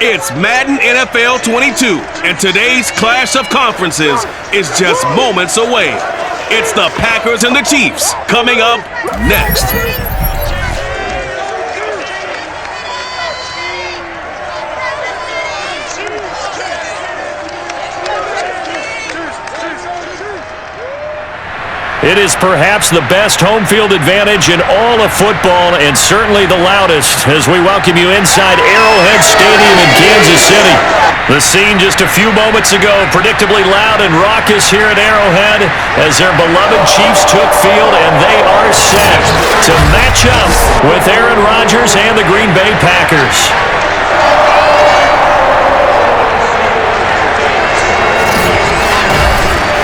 It's Madden NFL 22, and today's clash of conferences is just moments away. It's the Packers and the Chiefs coming up next. It is perhaps the best home field advantage in all of football, and certainly the loudest, as we welcome you inside Arrowhead Stadium in Kansas City. The scene just a few moments ago, predictably loud and raucous here at Arrowhead as their beloved Chiefs took field, and they are set to match up with Aaron Rodgers and the Green Bay Packers.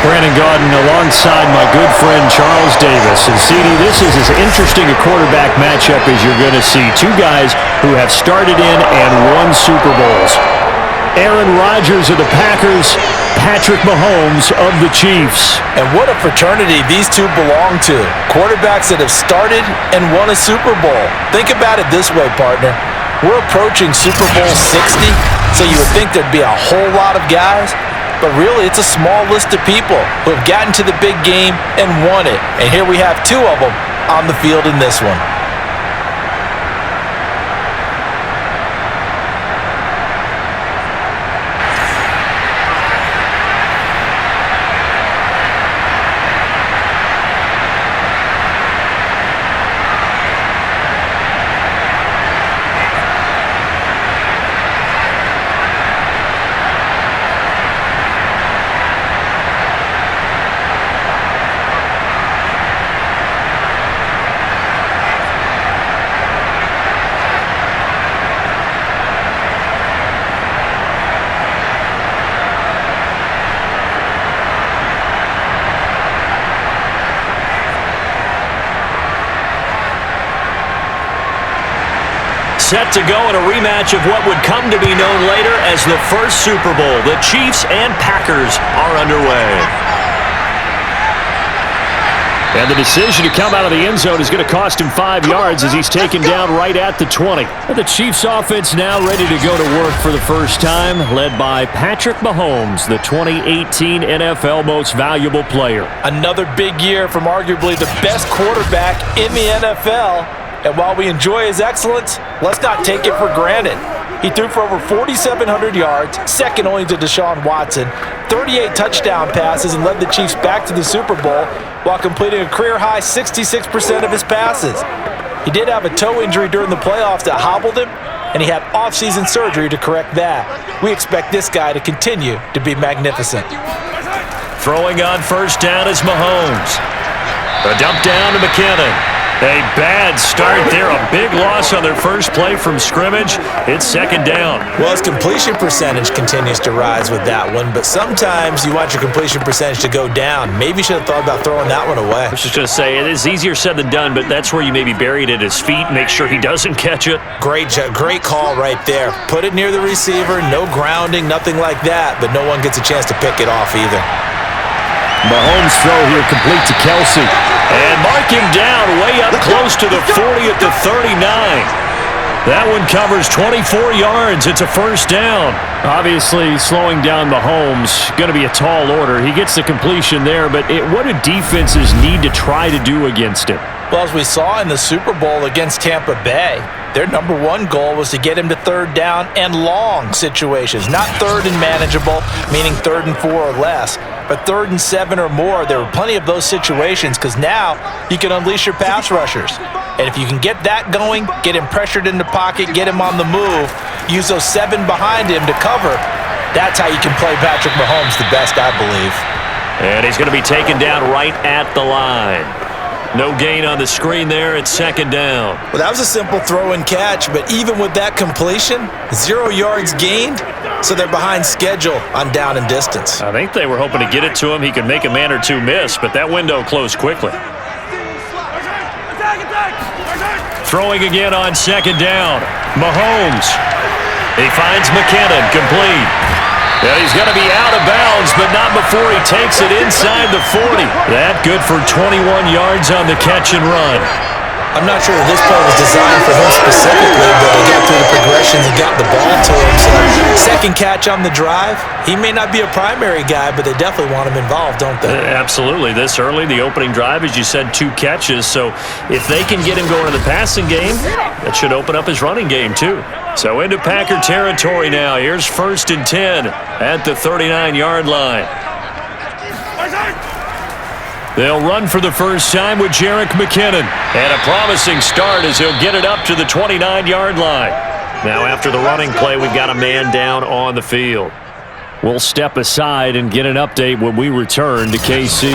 Brandon Gaudin alongside my good friend Charles Davis. And CD, this is as interesting a quarterback matchup as you're going to see. Two guys who have started in and won Super Bowls. Aaron Rodgers of the Packers, Patrick Mahomes of the Chiefs. And what a fraternity these two belong to. Quarterbacks that have started and won a Super Bowl. Think about it this way, partner. We're approaching Super Bowl 60, so you would think there'd be a whole lot of guys. But really, it's a small list of people who have gotten to the big game and won it. And here we have two of them on the field in this one. Set to go in a rematch of what would come to be known later as the first Super Bowl. The Chiefs and Packers are underway. And the decision to come out of the end zone is going to cost him 5 yards as he's taken down right at the 20. The Chiefs offense now ready to go to work for the first time, led by Patrick Mahomes, the 2018 NFL Most Valuable Player. Another big year from arguably the best quarterback in the NFL. And while we enjoy his excellence, let's not take it for granted. He threw for over 4,700 yards, second only to Deshaun Watson, 38 touchdown passes, and led the Chiefs back to the Super Bowl while completing a career-high 66% of his passes. He did have a toe injury during the playoffs that hobbled him, and he had off-season surgery to correct that. We expect this guy to continue to be magnificent. Throwing on first down is Mahomes. A dump down to McKinnon. A bad start there, a big loss on their first play from scrimmage. It's second down. Well, his completion percentage continues to rise with that one, but sometimes you want your completion percentage to go down. Maybe you should have thought about throwing that one away. I was just going to say, it is easier said than done, but that's where you maybe bury it at his feet, make sure he doesn't catch it. Great call right there. Put it near the receiver, no grounding, nothing like that, but no one gets a chance to pick it off either. Mahomes' throw here complete to Kelsey. And mark him down way up close to the 40 at the 39. That one covers 24 yards. It's a first down. Obviously, slowing down Mahomes, going to be a tall order. He gets the completion there, but what do defenses need to try to do against him? Well, as we saw in the Super Bowl against Tampa Bay, their number one goal was to get him to third down and long situations. Not third and manageable, meaning 3rd and 4 or less, but 3rd and 7 or more. There were plenty of those situations because now you can unleash your pass rushers. And if you can get that going, get him pressured in the pocket, get him on the move, use those 7 behind him to cover, that's how you can play Patrick Mahomes the best, I believe. And he's going to be taken down right at the line. No gain on the screen there. It's second down. Well, that was a simple throw and catch, but even with that completion, 0 yards gained, so they're behind schedule on down and distance. I think they were hoping to get it to him. He could make a man or two miss, but that window closed quickly. Throwing again on second down. Mahomes. He finds McKinnon, complete. Yeah, he's going to be out of bounds, but not before he takes it inside the 40. That good for 21 yards on the catch and run. I'm not sure that this play was designed for him specifically, but he got through the progressions and got the ball to him. So second catch on the drive. He may not be a primary guy, but they definitely want him involved, don't they? Absolutely. This early, the opening drive, as you said, 2 catches. So if they can get him going in the passing game, that should open up his running game too. So into Packer territory now. Here's 1st and 10 at the 39-yard line. They'll run for the first time with Jerick McKinnon. And a promising start as he'll get it up to the 29-yard line. Now after the running play, we've got a man down on the field. We'll step aside and get an update when we return to KC.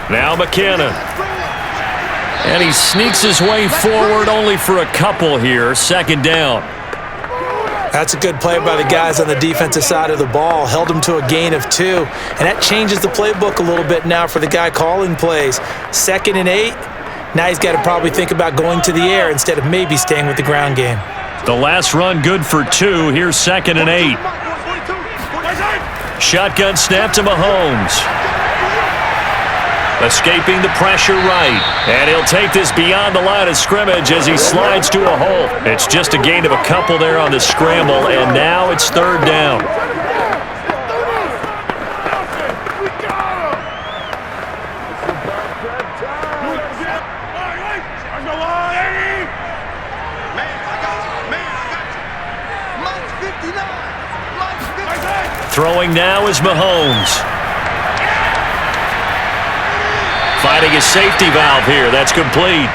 Now McKinnon. And he sneaks his way forward only for a couple here. 2nd down. That's a good play by the guys on the defensive side of the ball. Held him to a gain of 2. And that changes the playbook a little bit now for the guy calling plays. 2nd and 8. Now he's got to probably think about going to the air instead of maybe staying with the ground game. The last run good for 2. Here's 2nd and 8. Shotgun snap to Mahomes. Escaping the pressure right. And he'll take this beyond the line of scrimmage as he slides to a hole. It's just a gain of a couple there on the scramble, and now it's 3rd down. Throwing now is Mahomes. Finding his safety valve here. That's complete.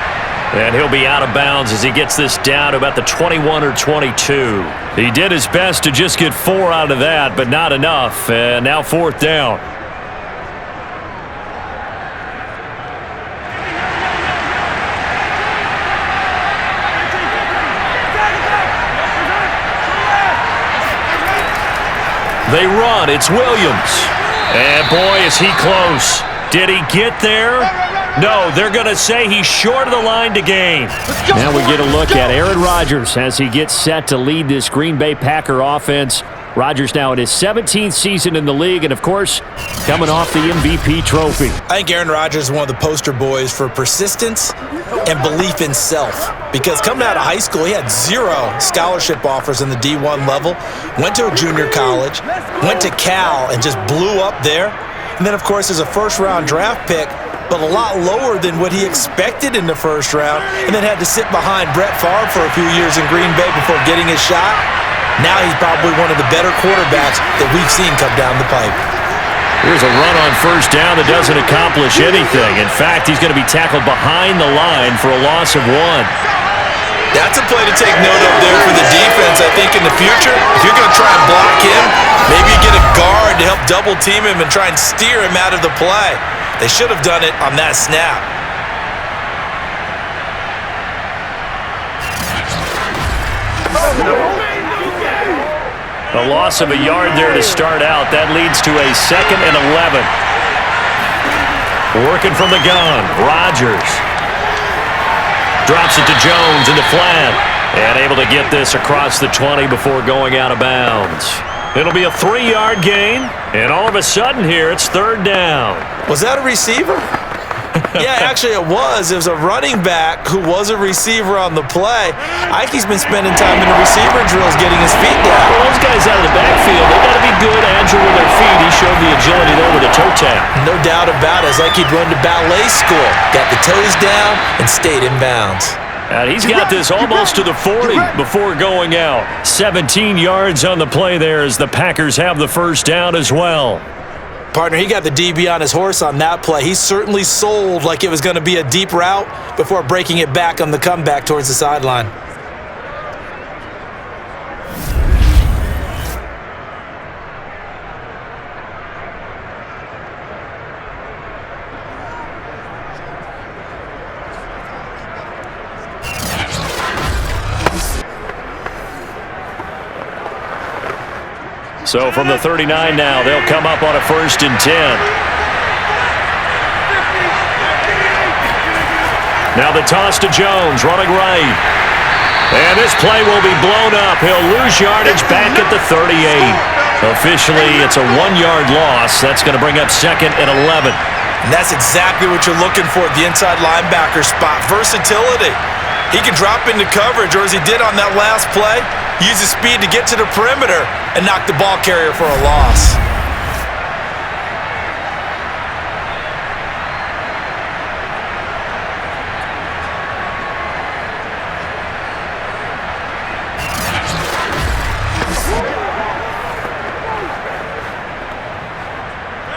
And he'll be out of bounds as he gets this down to about the 21 or 22. He did his best to just get 4 out of that, but not enough. And now 4th down. They run. It's Williams. And boy, is he close. Did he get there? No, they're going to say he's short of the line to gain. Now we get a look at Aaron Rodgers as he gets set to lead this Green Bay Packer offense. Rodgers now in his 17th season in the league, and of course, coming off the MVP trophy. I think Aaron Rodgers is one of the poster boys for persistence and belief in self. Because coming out of high school, he had 0 scholarship offers in the D1 level, went to a junior college, went to Cal, and just blew up there. And then, of course, as a first-round draft pick, but a lot lower than what he expected in the first round, and then had to sit behind Brett Favre for a few years in Green Bay before getting his shot. Now he's probably one of the better quarterbacks that we've seen come down the pipe. Here's a run on 1st down that doesn't accomplish anything. In fact, he's going to be tackled behind the line for a loss of 1. That's a play to take note of there for the defense. I think in the future, if you're going to try and block him, maybe you get a guard to help double team him and try and steer him out of the play. They should have done it on that snap. A loss of a yard there to start out. That leads to a 2nd and 11. Working from the gun, Rodgers. Drops it to Jones in the flat. And able to get this across the 20 before going out of bounds. It'll be a 3-yard gain. And all of a sudden here, it's 3rd down. Was that a receiver? Yeah, actually it was. It was a running back who was a receiver on the play. Ike's been spending time in the receiver drills getting his feet down. Well, those guys out of the backfield, they got to be good, agile with their feet. He showed the agility there with a toe tap. No doubt about it. It's like he'd run to ballet school. Got the toes down and stayed in bounds. And he's got this almost to the 40 before going out. 17 yards on the play there as the Packers have the first down as well. Partner, he got the DB on his horse on that play. He certainly sold like it was going to be a deep route before breaking it back on the comeback towards the sideline. So from the 39 now, they'll come up on a 1st and 10. Now the toss to Jones, running right. And this play will be blown up. He'll lose yardage back at the 38. Officially, it's a 1-yard loss. That's going to bring up 2nd and 11. And that's exactly what you're looking for at the inside linebacker spot. Versatility. He can drop into coverage, or as he did on that last play, use his speed to get to the perimeter and knock the ball carrier for a loss.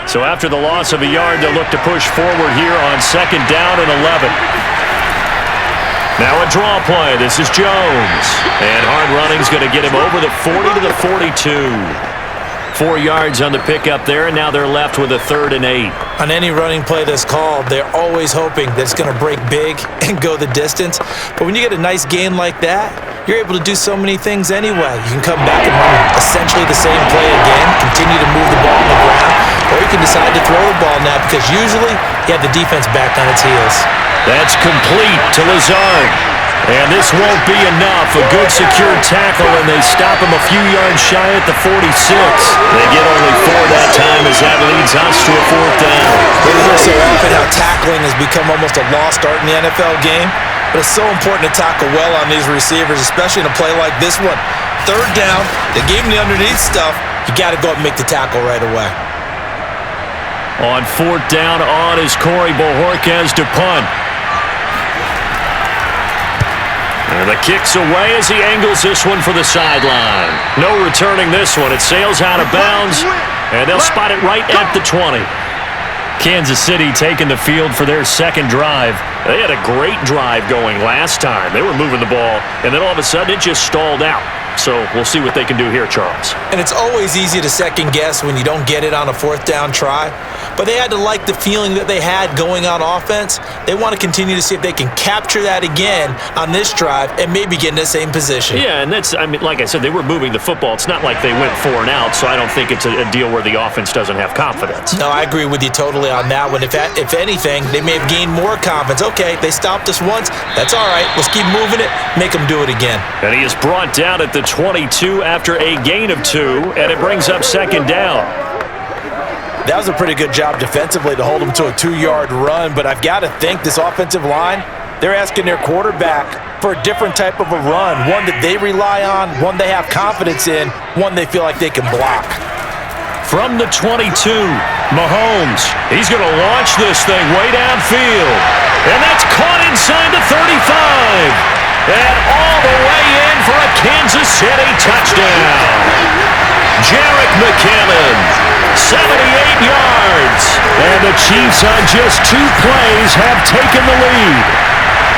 So after the loss of a yard, they'll look to push forward here on 2nd down and 11. Now a draw play. This is Jones. And hard running's going to get him over the 40 to the 42. 4 yards on the pickup there, and now they're left with a 3rd and 8. On any running play that's called, they're always hoping that it's going to break big and go the distance. But when you get a nice gain like that, you're able to do so many things anyway. You can come back and run essentially the same play again, continue to move the ball on the ground, or you can decide to throw the ball now because usually you have the defense back on its heels. That's complete to Lazard. And this won't be enough. A good secure tackle, and they stop him a few yards shy at the 46. They get only 4 that time as that leads us to a 4th down. We hear so often how tackling has become almost a lost art in the NFL game, but it's so important to tackle well on these receivers, especially in a play like this one. 3rd down, they gave him the underneath stuff. You got to go up and make the tackle right away. On 4th down on is Corey Bojorquez to punt. And the kick's away as he angles this one for the sideline. No returning this one. It sails out of bounds, and they'll spot it right at the 20. Kansas City taking the field for their 2nd drive. They had a great drive going last time. They were moving the ball, and then all of a sudden it just stalled out. So we'll see what they can do here, Charles. And it's always easy to second guess when you don't get it on a 4th down try. But they had to like the feeling that they had going on offense. They want to continue to see if they can capture that again on this drive and maybe get in the same position. Yeah, and that's, I mean, like I said, they were moving the football. It's not like they went 4 and out, so I don't think it's a deal where the offense doesn't have confidence. No, I agree with you totally on that one. If anything, they may have gained more confidence. Okay, they stopped us once. That's all right. Let's keep moving it. Make them do it again. And he is brought down at the 22 after a gain of 2, and it brings up 2nd down. That was a pretty good job defensively to hold them to a 2-yard run, but I've got to think this offensive line, they're asking their quarterback for a different type of a run, one that they rely on, one they have confidence in, one they feel like they can block. From the 22, Mahomes, he's going to launch this thing way downfield, and that's caught inside the 35. And all the way in for a Kansas City touchdown. Jerick McKinnon, 78 yards. And the Chiefs on just 2 plays have taken the lead.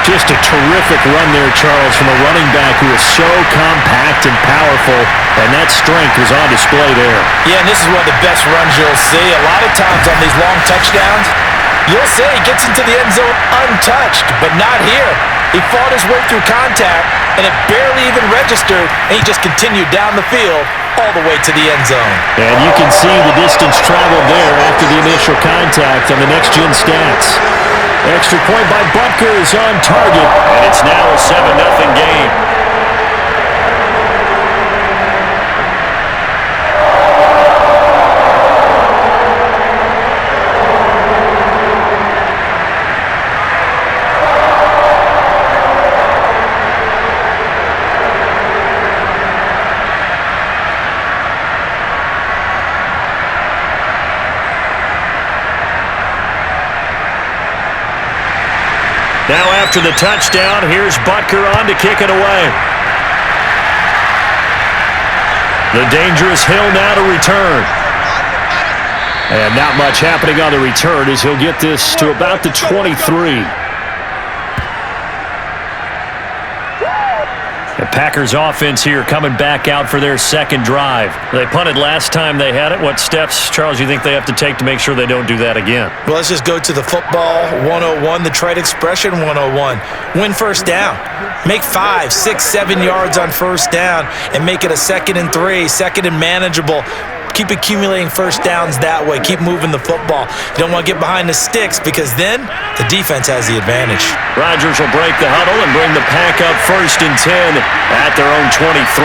Just a terrific run there, Charles, from a running back who is so compact and powerful, and that strength was on display there. Yeah, and this is one of the best runs you'll see. A lot of times on these long touchdowns, you'll say he gets into the end zone untouched, but not here. He fought his way through contact, and it barely even registered, and he just continued down the field all the way to the end zone. And you can see the distance traveled there after the initial contact on the next-gen stats. Extra point by Butker is on target, and it's now a 7-0 game. Now after the touchdown, here's Butker on to kick it away. The dangerous Hill now to return. And not much happening on the return as he'll get this to about the 23. The Packers offense here coming back out for their second drive. They punted last time they had it. What steps, Charles, you think they have to take to make sure they don't do that again? Well, let's just go to the football 101, the trade expression 101. Win first down. Make 5, 6, 7 yards on first down and make it a 2nd and 3, 2nd and manageable. Keep accumulating first downs that way. Keep moving the football. You don't want to get behind the sticks because then the defense has the advantage. Rodgers will break the huddle and bring the pack up 1st and 10 at their own 23.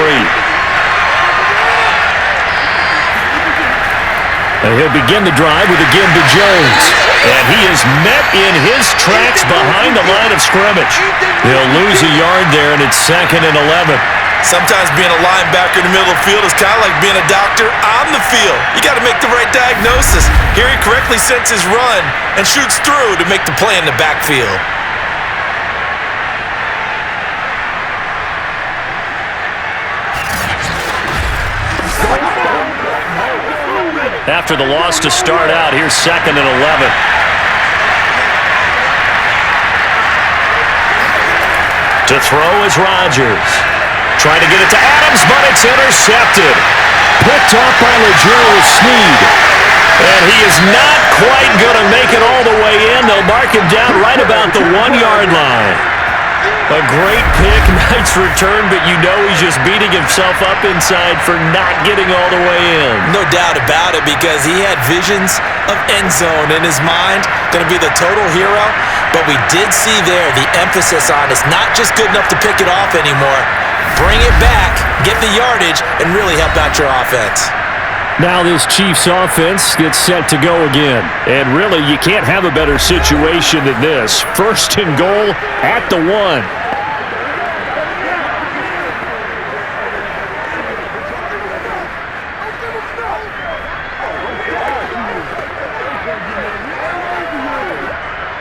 And he'll begin the drive with a give to Jones. And he is met in his tracks behind the line of scrimmage. He'll lose a yard there, and it's 2nd and 11. Sometimes being a linebacker in the middle of the field is kind of like being a doctor on the field. You got to make the right diagnosis. Here he correctly sets his run and shoots through to make the play in the backfield. After the loss to start out, here's 2nd and 11. To throw is Rodgers. Trying to get it to Adams, but it's intercepted. Picked off by Legere Sneed. And he is not quite going to make it all the way in. They'll mark him down right about the 1-yard line. A great pick, nice return, but you know he's just beating himself up inside for not getting all the way in. No doubt about it, because he had visions of end zone in his mind. Going to be the total hero. But we did see there the emphasis on it's not just good enough to pick it off anymore. Bring it back, get the yardage, and really help out your offense. Now this Chiefs offense gets set to go again. And really, you can't have a better situation than this. 1st and goal at the 1.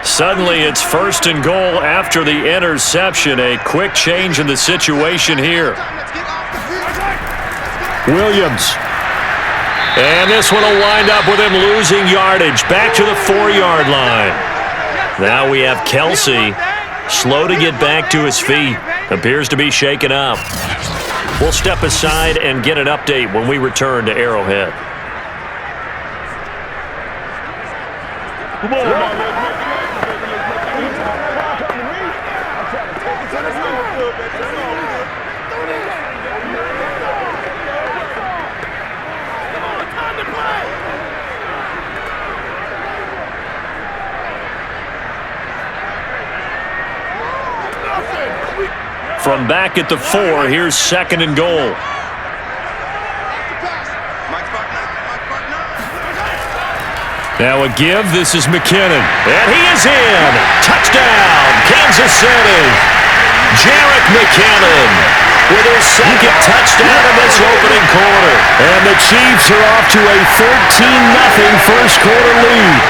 Suddenly, it's 1st and goal after the interception. A quick change in the situation here. Williams. And this one will wind up with him losing yardage. Back to the 4-yard line. Now we have Kelsey. Slow to get back to his feet. Appears to be shaken up. We'll step aside and get an update when we return to Arrowhead. Come on. From back at the 4, here's 2nd and goal. Now a give, this is McKinnon. And he is in! Touchdown, Kansas City! Jerick McKinnon with his 2nd touchdown in this opening quarter. And the Chiefs are off to a 13-0 first quarter lead.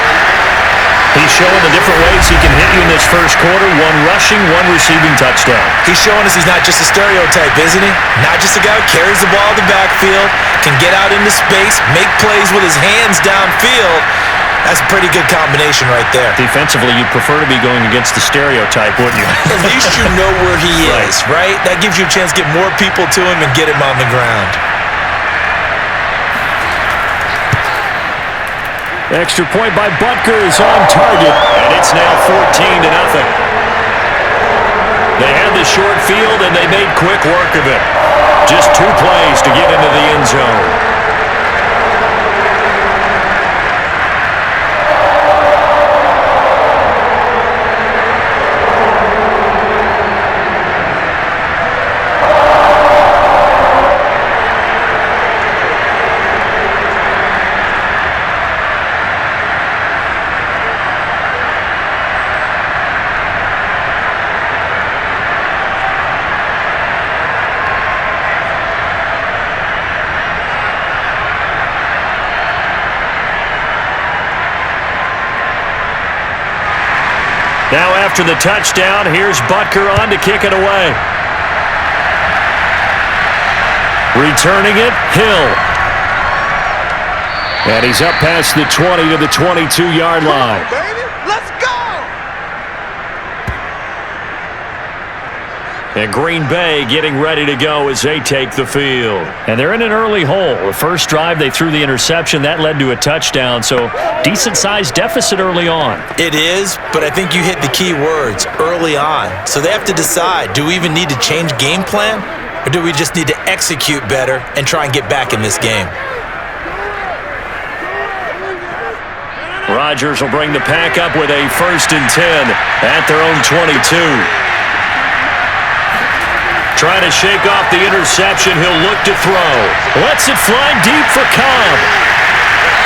He's showing the different ways he can hit you in this first quarter. 1 rushing, 1 receiving touchdown. He's showing us he's not just a stereotype, isn't he? Not just a guy who carries the ball in the backfield, can get out into space, make plays with his hands downfield. That's a pretty good combination right there. Defensively, you'd prefer to be going against the stereotype, wouldn't you? At least you know where he is, right? That gives you a chance to get more people to him and get him on the ground. Extra point by Butker is on target, and it's now 14-0. They had the short field, and they made quick work of it. Just 2 plays to get into the end zone. Now after the touchdown, here's Butker on to kick it away. Returning it, Hill. And he's up past the 20 to the 22-yard line. Baby, let's go! And Green Bay getting ready to go as they take the field. And they're in an early hole. The first drive, they threw the interception. That led to a touchdown, so decent-sized deficit early on. It is, but I think you hit the key words, early on. So they have to decide, do we even need to change game plan, or do we just need to execute better and try and get back in this game? Rodgers will bring the pack up with a 1st and 10 at their own 22. Trying to shake off the interception. He'll look to throw. Lets it fly deep for Cobb.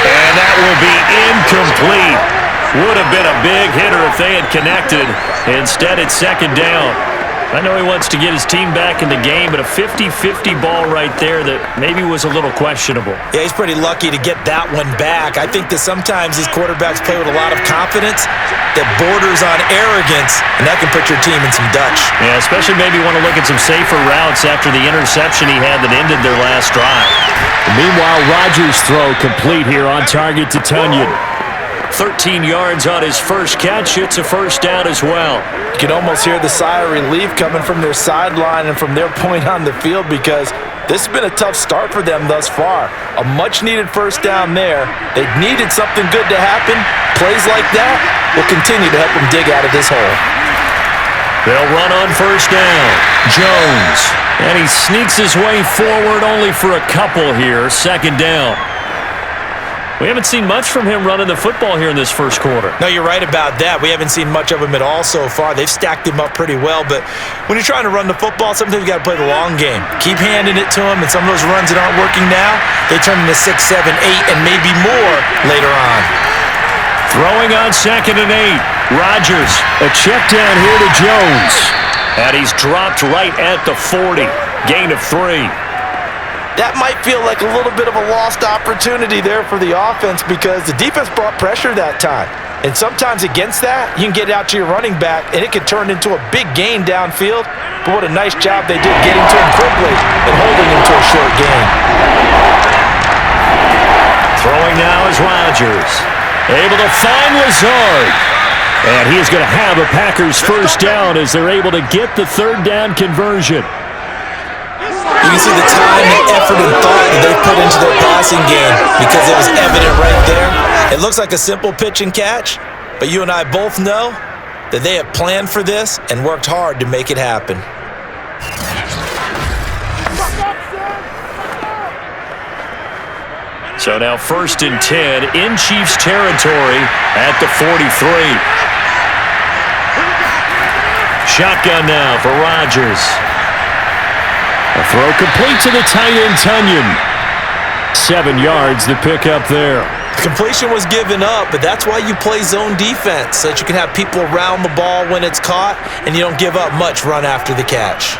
And that will be incomplete. Would have been a big hitter if they had connected. Instead, it's 2nd down. I know he wants to get his team back in the game, but a 50-50 ball right there that maybe was a little questionable. Yeah, he's pretty lucky to get that one back. I think that sometimes these quarterbacks play with a lot of confidence that borders on arrogance, and that can put your team in some Dutch. Yeah, especially maybe want to look at some safer routes after the interception he had that ended their last drive. Meanwhile, Rodgers' throw complete here on target to Tunyon. 13 yards on his first catch. It's a 1st down as well. You can almost hear the sigh of relief coming from their sideline and from their point on the field because this has been a tough start for them thus far. A much-needed 1st down there. They needed something good to happen. Plays like that will continue to help them dig out of this hole. They'll run on 1st down. Jones. And he sneaks his way forward only for a couple here. 2nd down. We haven't seen much from him running the football here in this first quarter. No, you're right about that. We haven't seen much of him at all so far. They've stacked him up pretty well, but when you're trying to run the football, sometimes you got to play the long game. Keep handing it to him, and some of those runs that aren't working now, they turn into 6, 7, 8, and maybe more later on. Throwing on 2nd and 8. Rodgers, a check down here to Jones. And he's dropped right at the 40. Gain of 3. That might feel like a little bit of a lost opportunity there for the offense because the defense brought pressure that time. And sometimes against that, you can get out to your running back, and it can turn into a big gain downfield. But what a nice job they did getting to him quickly and holding him to a short gain. Throwing now is Rodgers. Able to find Lazard. And he is going to have a Packers 1st down as they're able to get the 3rd down conversion. You can see the time and effort and thought that they put into their passing game because it was evident right there. It looks like a simple pitch and catch, but you and I both know that they have planned for this and worked hard to make it happen. So now 1st and 10 in Chiefs territory at the 43. Shotgun now for Rodgers. A throw complete to the tight end, Tunyon. 7 yards the pick up there. Completion was given up, but that's why you play zone defense, so that you can have people around the ball when it's caught, and you don't give up much run after the catch.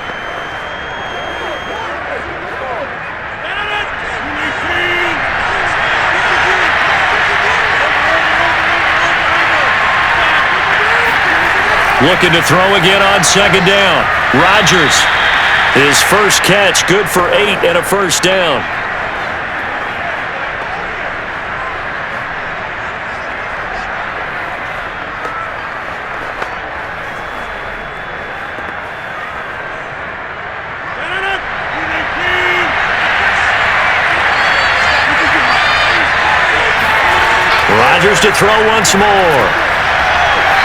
Looking to throw again on 2nd down. Rodgers. His first catch, good for 8 and a 1st down. Rodgers to throw once more.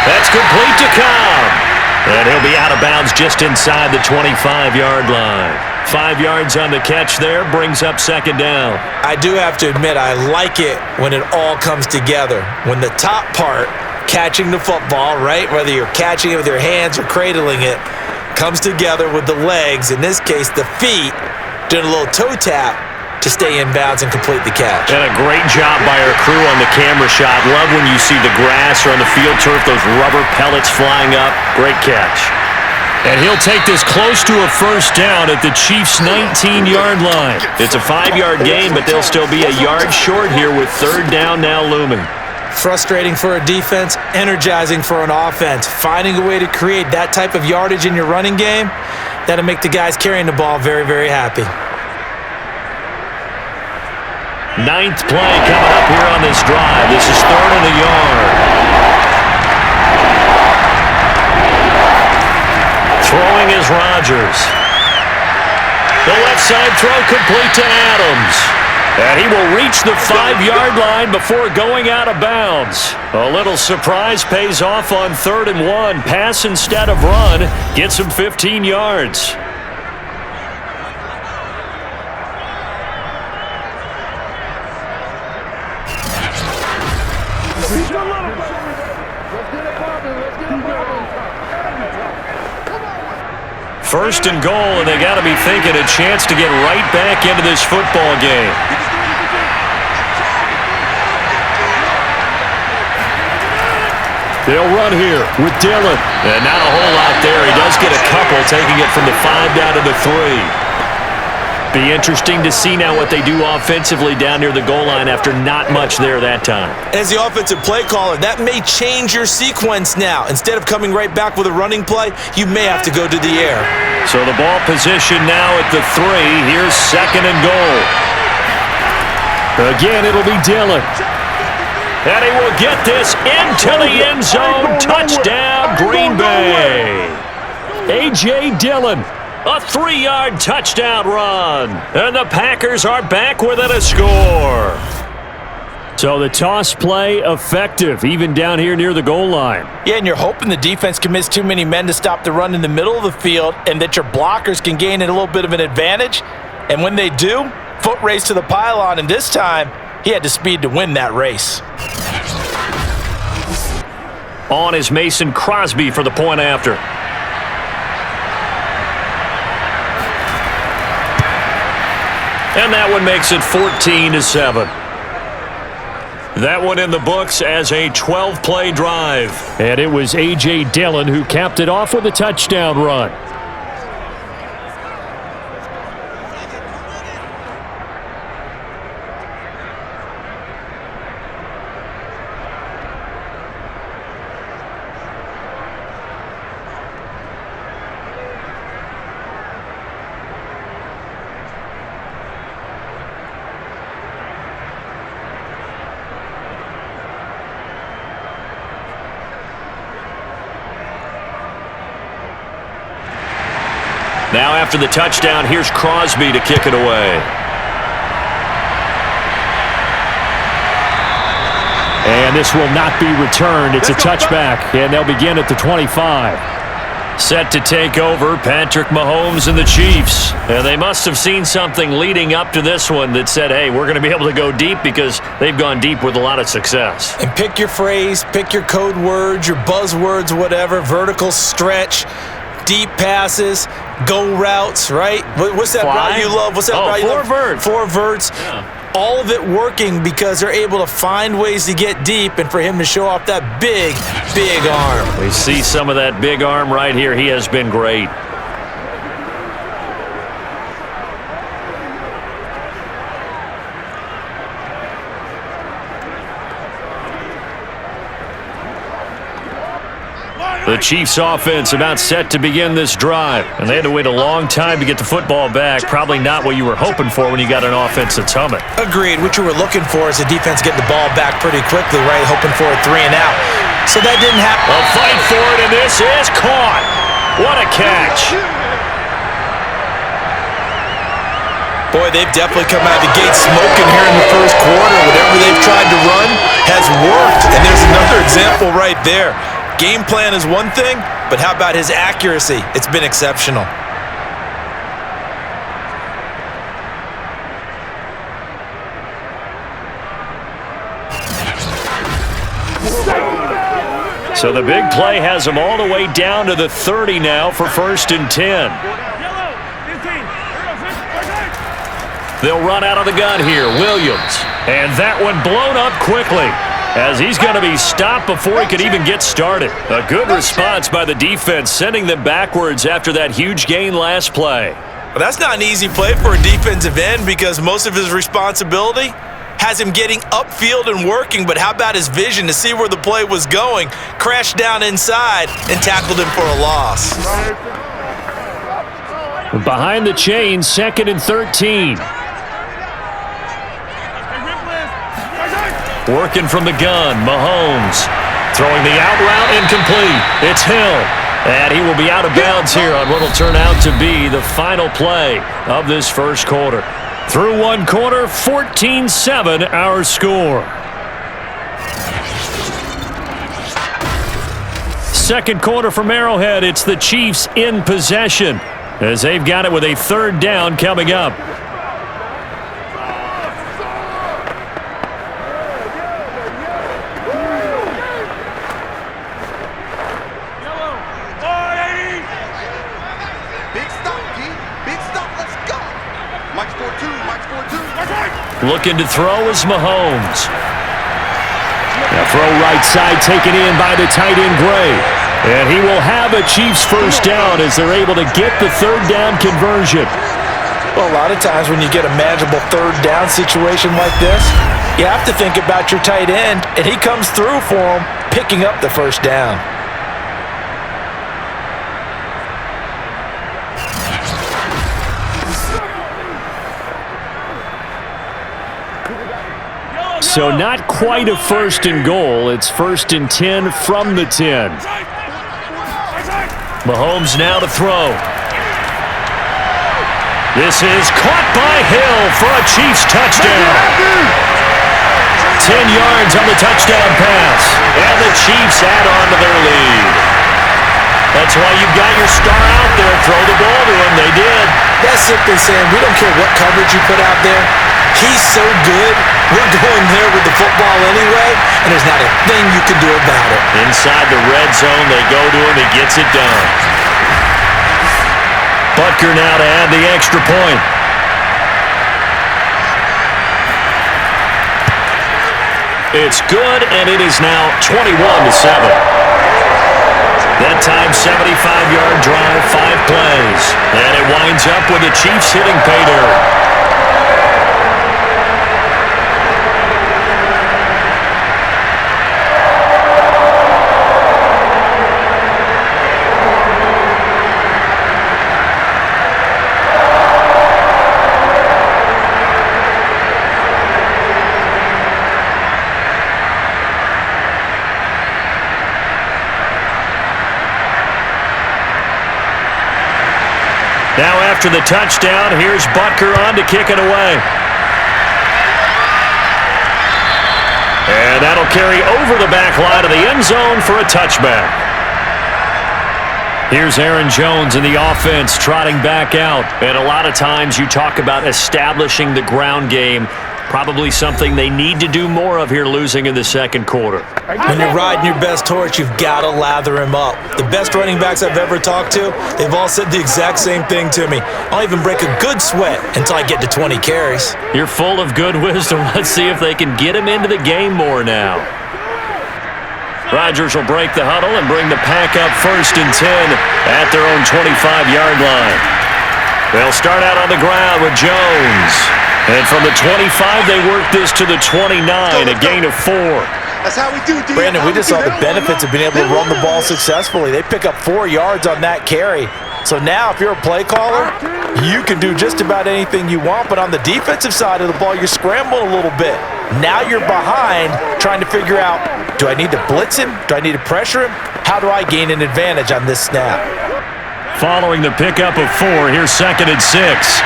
That's complete to Cobb. And he'll be out of bounds just inside the 25-yard line. 5 yards on the catch there, brings up 2nd down. I do have to admit, I like it when it all comes together. When the top part, catching the football, right, whether you're catching it with your hands or cradling it, comes together with the legs, in this case the feet, doing a little toe tap to stay in bounds and complete the catch. And a great job by our crew on the camera shot. Love when you see the grass or on the field turf, those rubber pellets flying up. Great catch. And he'll take this close to a 1st down at the Chiefs' 19-yard line. It's a 5-yard gain, but they'll still be a yard short here with 3rd down now looming. Frustrating for a defense, energizing for an offense. Finding a way to create that type of yardage in your running game, that'll make the guys carrying the ball very, very happy. 9th play coming up here on this drive. This is 3rd and a yard. Throwing is Rodgers. Inside throw complete to Adams. And he will reach the 5-yard line before going out of bounds. A little surprise pays off on 3rd and 1. Pass instead of run gets him 15 yards. First and goal, and they got to be thinking a chance to get right back into this football game. They'll run here with Dillon. And not a whole lot there. He does get a couple, taking it from the 5 down to the 3. Be interesting to see now what they do offensively down near the goal line after not much there that time. As the offensive play caller, that may change your sequence now. Instead of coming right back with a running play, you may have to go to the air. So the ball position now at the 3. Here's 2nd and goal. Again, it'll be Dillon. And he will get this into the end zone. Touchdown, Green Bay. A.J. Dillon. A 3-yard touchdown run. And the Packers are back within a score. So the toss play effective, even down here near the goal line. Yeah, and you're hoping the defense can miss too many men to stop the run in the middle of the field and that your blockers can gain a little bit of an advantage. And when they do, foot race to the pylon, and this time he had the speed to win that race. On is Mason Crosby for the point after. And that one makes it 14-7. That one in the books as a 12-play drive. And it was A.J. Dillon who capped it off with a touchdown run. Now after the touchdown, here's Crosby to kick it away. And this will not be returned. It's a touchback, and they'll begin at the 25. Set to take over, Patrick Mahomes and the Chiefs. And they must have seen something leading up to this one that said, hey, we're going to be able to go deep because they've gone deep with a lot of success. And pick your phrase, pick your code words, your buzzwords, whatever, vertical stretch, deep passes, go routes, right? What's that route you love? What's that route you love? 4 verts. 4 verts. Yeah. All of it working because they're able to find ways to get deep and for him to show off that big, big arm. We see some of that big arm right here. He has been great. The Chiefs offense about set to begin this drive. And they had to wait a long time to get the football back. Probably not what you were hoping for when you got an offense that's humming. Agreed. What you were looking for is the defense getting the ball back pretty quickly, right? Hoping for a 3 and out. So that didn't happen. A fight for it, and this is caught. What a catch. Boy, they've definitely come out of the gate smoking here in the first quarter. Whatever they've tried to run has worked. And there's another example right there. Game plan is one thing, but how about his accuracy? It's been exceptional. So the big play has them all the way down to the 30 now for 1st and 10. They'll run out of the gun here. Williams. And that one blown up quickly, as he's going to be stopped before he could even get started. A good response by the defense, sending them backwards after that huge gain last play. Well, that's not an easy play for a defensive end because most of his responsibility has him getting upfield and working, but how about his vision to see where the play was going, crashed down inside, and tackled him for a loss. Behind the chain, 2nd and 13. Working from the gun, Mahomes. Throwing the out route incomplete. It's Hill. And he will be out of bounds here on what will turn out to be the final play of this first quarter. Through one quarter, 14-7 our score. Second quarter from Arrowhead, it's the Chiefs in possession as they've got it with a third down coming up. Looking to throw is Mahomes. A throw right side taken in by the tight end Gray. And he will have a Chiefs first down as they're able to get the third down conversion. Well, a lot of times when you get a manageable third down situation like this, you have to think about your tight end, and he comes through for him, picking up the first down. So not quite a first and goal. It's first and 10 from the 10. Mahomes now to throw. This is caught by Hill for a Chiefs touchdown. 10 yards on the touchdown pass. And the Chiefs add on to their lead. That's why you've got your star out there. Throw the ball to him. They did. That's simply saying we don't care what coverage you put out there. He's so good, we're going there with the football anyway, and there's not a thing you can do about it. Inside the red zone, they go to him, he gets it done. Butker now to add the extra point. It's good, and it is now 21-7. That time, 75-yard drive, 5 plays. And it winds up with the Chiefs hitting pay dirt. Now after the touchdown, here's Butker on to kick it away. And that'll carry over the back line of the end zone for a touchback. Here's Aaron Jones in the offense trotting back out. And a lot of times you talk about establishing the ground game. Probably something they need to do more of here losing in the second quarter. When you're riding your best horse, you've got to lather him up. The best running backs I've ever talked to, they've all said the exact same thing to me. I'll even break a good sweat until I get to 20 carries. You're full of good wisdom. Let's see if they can get him into the game more now. Rodgers will break the huddle and bring the pack up first and 10 at their own 25-yard line. They'll start out on the ground with Jones. And from the 25, they work this to the 29, a gain of 4. That's how we do, dude. Brandon, we just saw the benefits of being able to run the ball successfully. They pick up 4 yards on that carry. So now if you're a play caller, you can do just about anything you want. But on the defensive side of the ball, you're scrambling a little bit. Now you're behind trying to figure out, do I need to blitz him? Do I need to pressure him? How do I gain an advantage on this snap? Following the pickup of 4, here's 2nd and 6.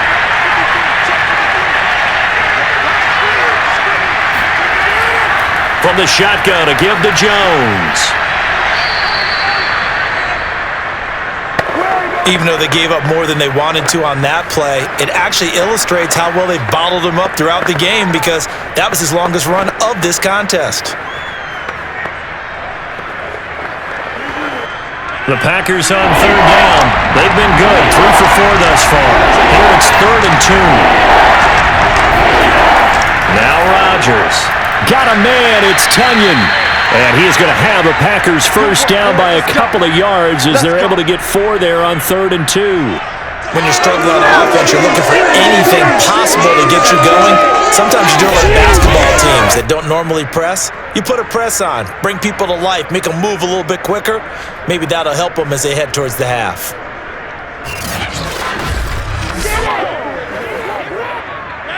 From the shotgun to give to Jones. Even though they gave up more than they wanted to on that play, it actually illustrates how well they bottled him up throughout the game because that was his longest run of this contest. The Packers on third down. They've been good, 3 for 4 thus far. Here it's 3rd and 2. Now Rodgers. Got a man, it's Tunyon. And he is going to have a Packers first down by a couple of yards as they're able to get 4 there on 3rd and 2. When you're struggling on offense, you're looking for anything possible to get you going. Sometimes you do it like basketball teams that don't normally press. You put a press on, bring people to life, make them move a little bit quicker. Maybe that'll help them as they head towards the half.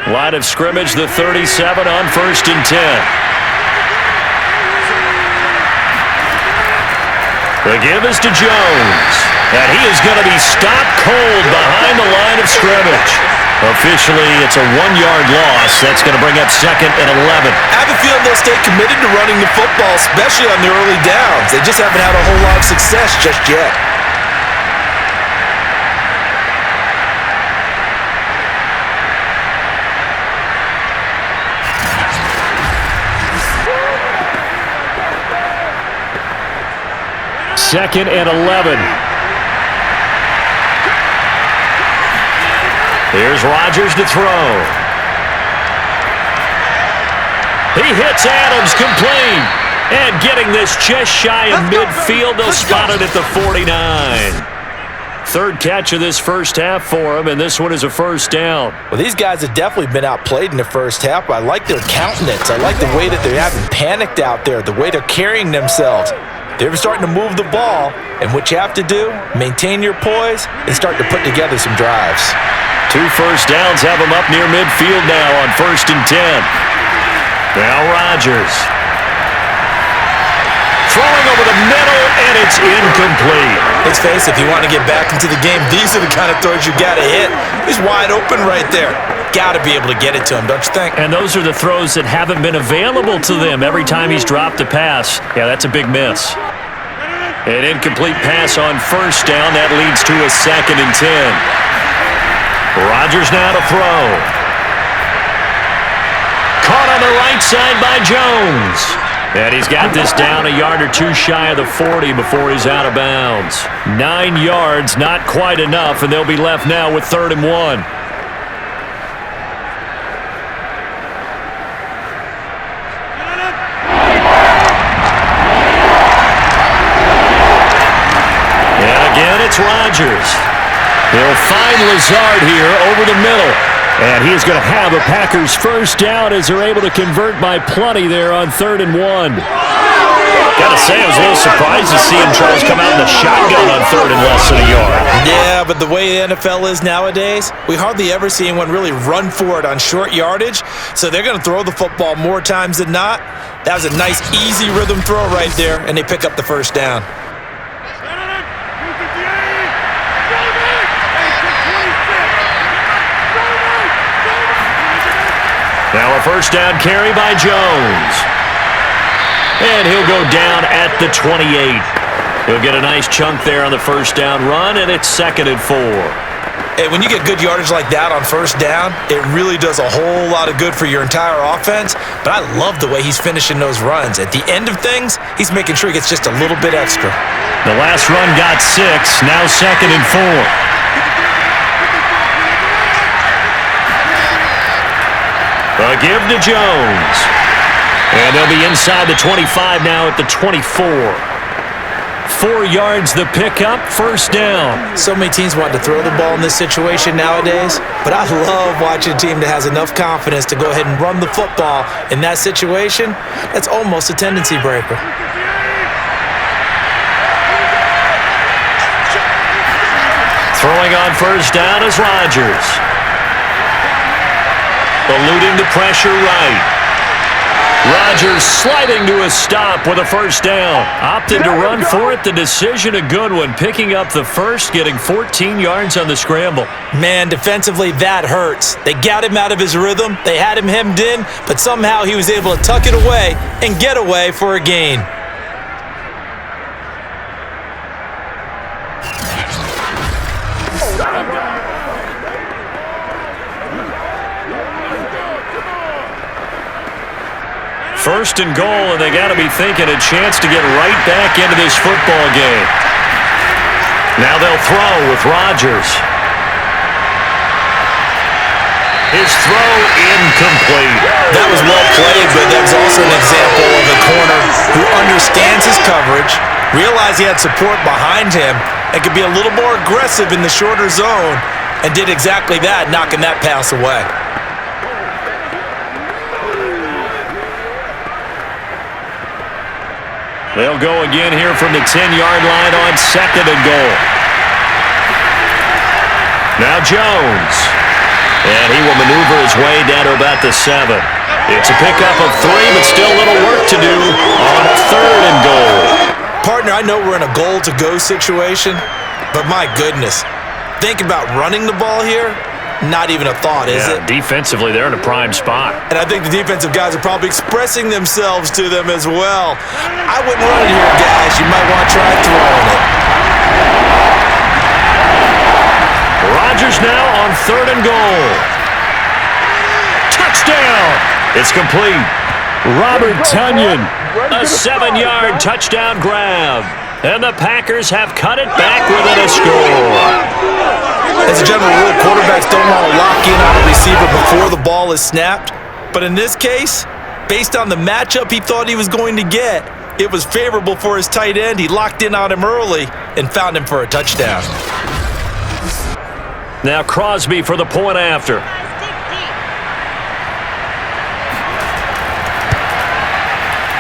Line of scrimmage, the 37 on 1st and 10. The The give is to Jones. And he is going to be stopped cold behind the line of scrimmage. Officially, it's a 1-yard loss. That's going to bring up 2nd and 11. I have a feeling they'll stay committed to running the football, especially on the early downs. They just haven't had a whole lot of success just yet. Second and 11. Here's Rodgers to throw. He hits Adams complete. And getting this just shy of midfield, they'll spot it at the 49. Third catch of this first half for him, and this one is a first down. Well, these guys have definitely been outplayed in the first half, but I like their countenance. I like the way that they haven't panicked out there, the way they're carrying themselves. They're starting to move the ball, and what you have to do, maintain your poise and start to put together some drives. 2 first downs have them up near midfield now on 1st and 10. Now Rodgers. Throwing over the middle, and it's incomplete. Let's face it, if you want to get back into the game, these are the kind of throws you got to hit. He's wide open right there. Got to be able to get it to him, don't you think? And those are the throws that haven't been available to them every time he's dropped a pass. Yeah, that's a big miss. An incomplete pass on 1st down. That leads to a 2nd and 10. Rodgers now to throw. Caught on the right side by Jones. And he's got this down a yard or 2 shy of the 40 before he's out of bounds. 9 yards, not quite enough, and they'll be left now with 3rd and 1. And again, it's Rodgers. He'll find Lazard here over the middle. And he's going to have a Packers first down as they're able to convert by plenty there on 3rd and 1. Gotta say, I was a little surprised to see him try to come out in the shotgun on 3rd and less than a yard. Yeah, but the way the NFL is nowadays, we hardly ever see anyone really run for it on short yardage. So they're going to throw the football more times than not. That was a nice, easy rhythm throw right there, and they pick up the first down. Now a first down carry by Jones. And he'll go down at the 28. He'll get a nice chunk there on the first down run, and it's 2nd and 4. Hey, when you get good yardage like that on first down, it really does a whole lot of good for your entire offense. But I love the way he's finishing those runs. At the end of things, he's making sure he gets just a little bit extra. The last run got 6, now 2nd and 4. A give to Jones. And they'll be inside the 25 now at the 24. 4 yards the pickup, first down. So many teams want to throw the ball in this situation nowadays, but I love watching a team that has enough confidence to go ahead and run the football in that situation. That's almost a tendency breaker. Throwing on first down is Rodgers. Eluding the pressure right. Rodgers sliding to a stop with a first down. Opted to run for it. The decision a good one. Picking up the first, getting 14 yards on the scramble. Man, defensively, that hurts. They got him out of his rhythm. They had him hemmed in, but somehow he was able to tuck it away and get away for a gain. First and goal, and they got to be thinking a chance to get right back into this football game. Now they'll throw with Rodgers. His throw incomplete. That was well played, but that was also an example of a corner who understands his coverage, realized he had support behind him, and could be a little more aggressive in the shorter zone, and did exactly that, knocking that pass away. They'll go again here from the 10-yard line on second and goal. Now Jones. And he will maneuver his way down to about the 7. It's a pickup of 3, but still a little work to do on third and goal. Part Partner, I know we're in a goal-to-go situation, but my goodness, think about running the ball here. Not even a thought, is it? Defensively, they're in a prime spot. And I think the defensive guys are probably expressing themselves to them as well. I wouldn't run it here, guys. You might want to try throwing it. Rodgers now on 3rd and goal. Touchdown! It's complete. Robert Tonyan. A 7-yard touchdown grab. And the Packers have cut it back within a score. As a general rule, quarterbacks don't want to lock in on a receiver before the ball is snapped. But in this case, based on the matchup he thought he was going to get, it was favorable for his tight end. He locked in on him early and found him for a touchdown. Now Crosby for the point after.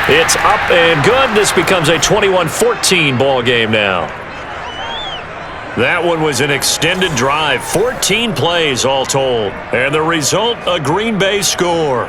It's up and good. This becomes a 21-14 ball game now. That one was an extended drive, 14 plays all told. And the result, a Green Bay score.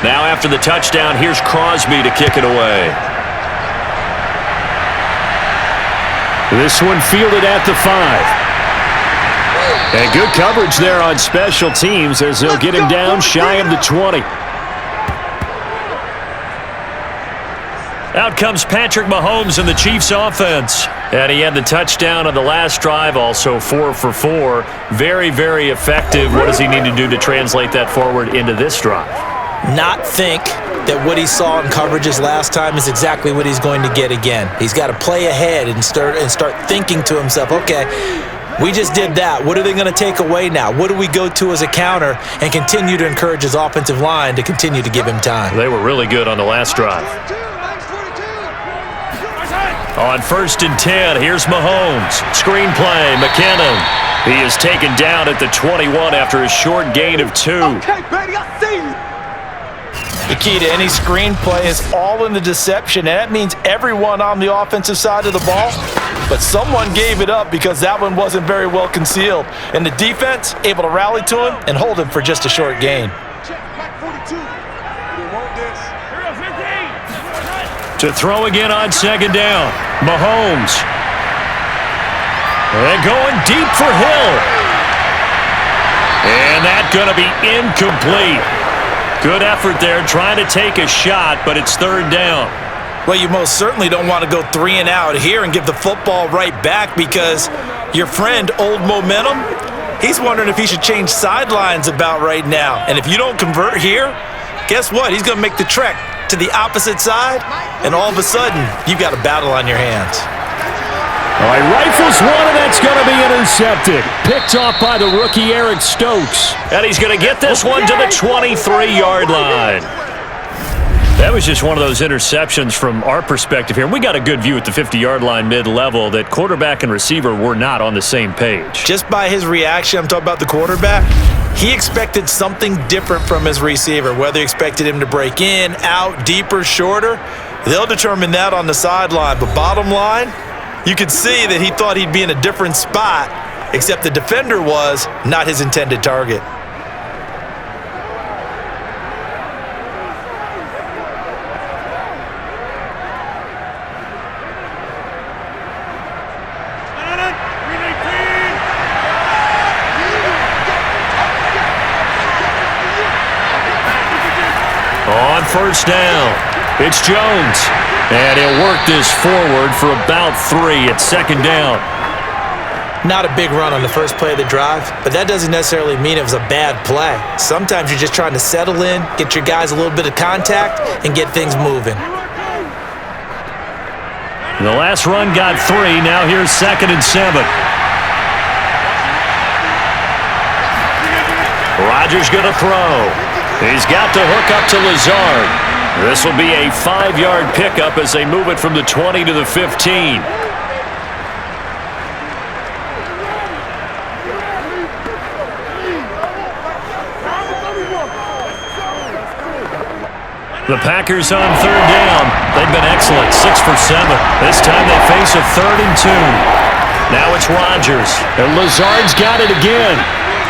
Now after the touchdown, here's Crosby to kick it away. This one fielded at the 5. And good coverage there on special teams as they'll get him down shy of the 20. Out comes Patrick Mahomes in the Chiefs offense. And he had the touchdown on the last drive, also 4 for 4. Very, very effective. What does he need to do to translate that forward into this drive? Not think that what he saw in coverages last time is exactly what he's going to get again. He's got to play ahead and start thinking to himself, okay, we just did that. What are they going to take away now? What do we go to as a counter? And continue to encourage his offensive line to continue to give him time. They were really good on the last drive. On 1st and 10, here's Mahomes. Screen play, McKinnon. He is taken down at the 21 after a short gain of 2. Okay, baby, I see you. The key to any screenplay is all in the deception, and that means everyone on the offensive side of the ball. But someone gave it up because that one wasn't very well concealed. And the defense able to rally to him and hold him for just a short gain. To throw again on 2nd down. Mahomes. And going deep for Hill. And that's going to be incomplete. Good effort there, trying to take a shot, but it's 3rd down. Well, you most certainly don't want to go 3 and out here and give the football right back because your friend, Old Momentum, he's wondering if he should change sidelines about right now. And if you don't convert here, guess what? He's going to make the trek to the opposite side, and all of a sudden, you've got a battle on your hands. All right, rifles one, and that's going to be intercepted. Picked off by the rookie Eric Stokes. And he's going to get this one to the 23-yard line. That was just one of those interceptions from our perspective here. We got a good view at the 50-yard line mid-level that quarterback and receiver were not on the same page. Just by his reaction, I'm talking about the quarterback, he expected something different from his receiver, whether he expected him to break in, out, deeper, shorter. They'll determine that on the sideline. But bottom line, you could see that he thought he'd be in a different spot, except the defender was not his intended target. On 1st down, it's Jones. And he'll work this forward for about 3 at 2nd down. Not a big run on the first play of the drive, but that doesn't necessarily mean it was a bad play. Sometimes you're just trying to settle in, get your guys a little bit of contact, and get things moving. The last run got 3. Now here's 2nd and 7. Rodgers going to throw. He's got the hook up to Lazard. This will be a 5-yard pickup as they move it from the 20 to the 15. The Packers on third down. They've been excellent, 6 for 7. This time they face a 3rd and 2. Now it's Rodgers. And Lazard's got it again.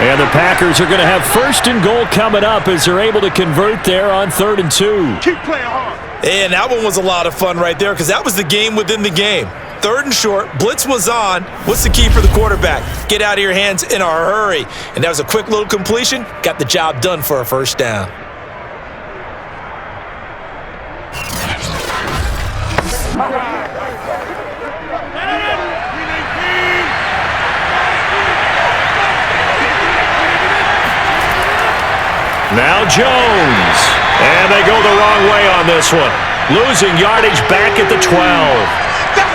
And the Packers are going to have 1st and goal coming up as they're able to convert there on 3rd and 2. Keep playing hard. And that one was a lot of fun right there because that was the game within the game. 3rd and short, blitz was on. What's the key for the quarterback? Get out of your hands in a hurry. And that was a quick little completion. Got the job done for a 1st down. Now Jones. And they go the wrong way on this one. Losing yardage back at the 12.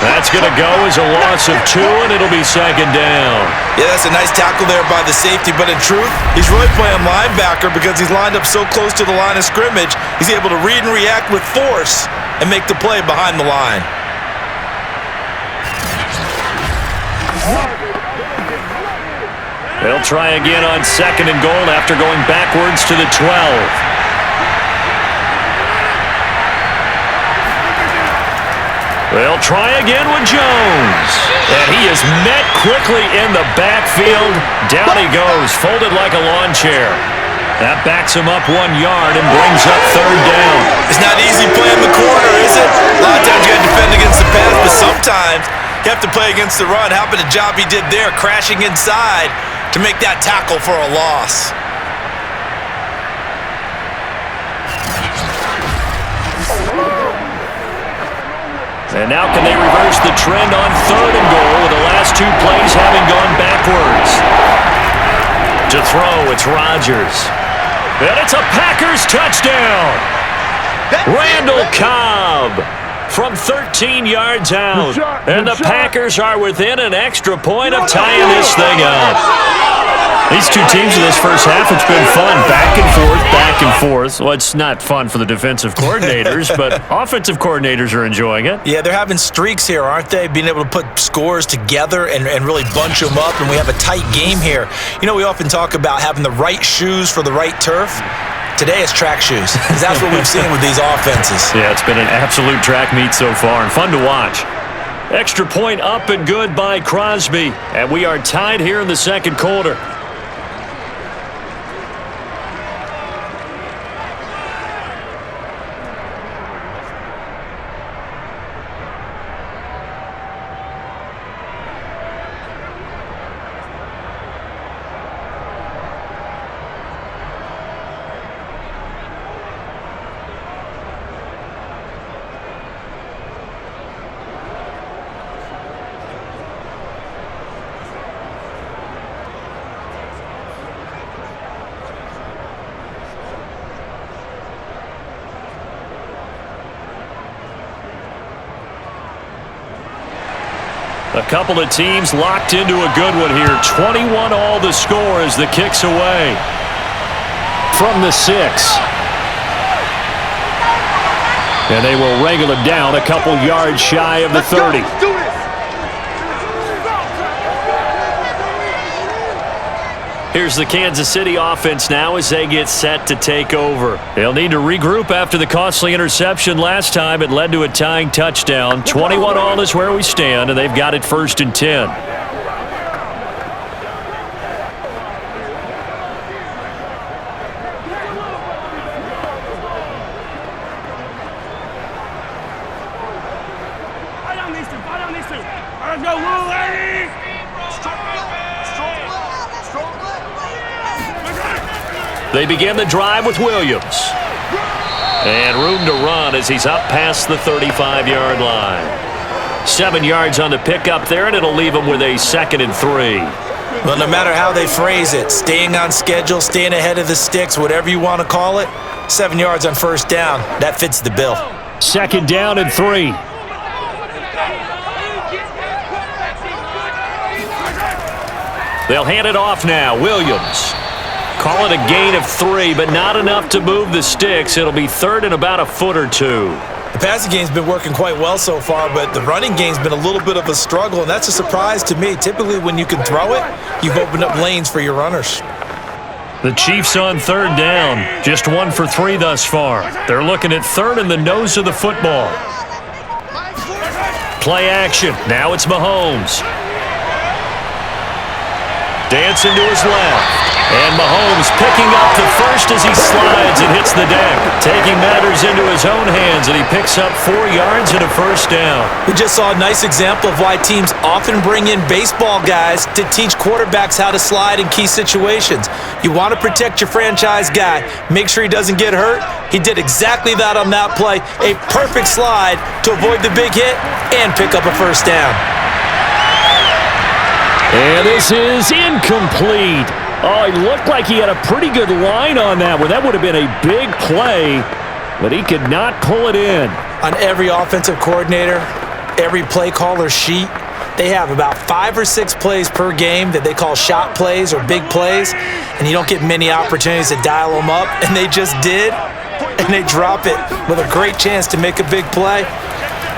That's going to go as a loss of 2, and it'll be 2nd down. Yeah, that's a nice tackle there by the safety, but in truth, he's really playing linebacker because he's lined up so close to the line of scrimmage, he's able to read and react with force and make the play behind the line. They'll try again on 2nd and goal after going backwards to the 12. They'll try again with Jones. And he is met quickly in the backfield. Down he goes, folded like a lawn chair. That backs him up 1 yard and brings up 3rd down. It's not easy playing the corner, is it? A lot of times you got to defend against the pass, but sometimes you have to play against the run. How about the job he did there, crashing inside to make that tackle for a loss? And now can they reverse the trend on 3rd and goal with the last 2 plays having gone backwards? To throw, it's Rodgers. And it's a Packers touchdown. Randall Cobb from 13 yards out. And the Packers are within an extra point of tying this thing up. These two teams in this first half, it's been fun. Back and forth, back and forth. Well, it's not fun for the defensive coordinators, but offensive coordinators are enjoying it. Yeah, they're having streaks here, aren't they? Being able to put scores together and really bunch them up, and we have a tight game here. You know, we often talk about having the right shoes for the right turf. Today it's track shoes, because that's what we've seen with these offenses. Yeah, it's been an absolute track meet so far, and fun to watch. Extra point up and good by Crosby, and we are tied here in the 2nd quarter. A couple of teams locked into a good one here. 21 all the score as the kick's away. From the 6. And they will wrangle him down a couple yards shy of the 30. Here's the Kansas City offense now as they get set to take over. They'll need to regroup after the costly interception last time. It led to a tying touchdown. 21 all is where we stand, and they've got it 1st and 10. Let's go, Will, lady! They begin the drive with Williams. And room to run as he's up past the 35-yard line. 7 yards on the pickup there, and it'll leave him with a 2nd and 3. Well, no matter how they phrase it, staying on schedule, staying ahead of the sticks, whatever you want to call it, 7 yards on 1st down, that fits the bill. 2nd down and 3. They'll hand it off now. Williams. Call it a gain of 3, but not enough to move the sticks. It'll be third and about a foot or two. The passing game's been working quite well so far, but the running game's been a little bit of a struggle, and that's a surprise to me. Typically, when you can throw it, you've opened up lanes for your runners. The Chiefs on third down. Just 1 for 3 thus far. They're looking at third in the nose of the football. Play action. Now it's Mahomes. Dancing to his left. And Mahomes picking up the first as he slides and hits the deck. Taking matters into his own hands, and he picks up 4 yards and a first down. We just saw a nice example of why teams often bring in baseball guys to teach quarterbacks how to slide in key situations. You want to protect your franchise guy. Make sure he doesn't get hurt. He did exactly that on that play. A perfect slide to avoid the big hit and pick up a first down. And this is incomplete. Oh, he looked like he had a pretty good line on that one. That would have been a big play, but he could not pull it in. On every offensive coordinator, every play caller sheet, they have about 5 or 6 plays per game that they call shot plays or big plays, and you don't get many opportunities to dial them up, and they just did, and they drop it with a great chance to make a big play.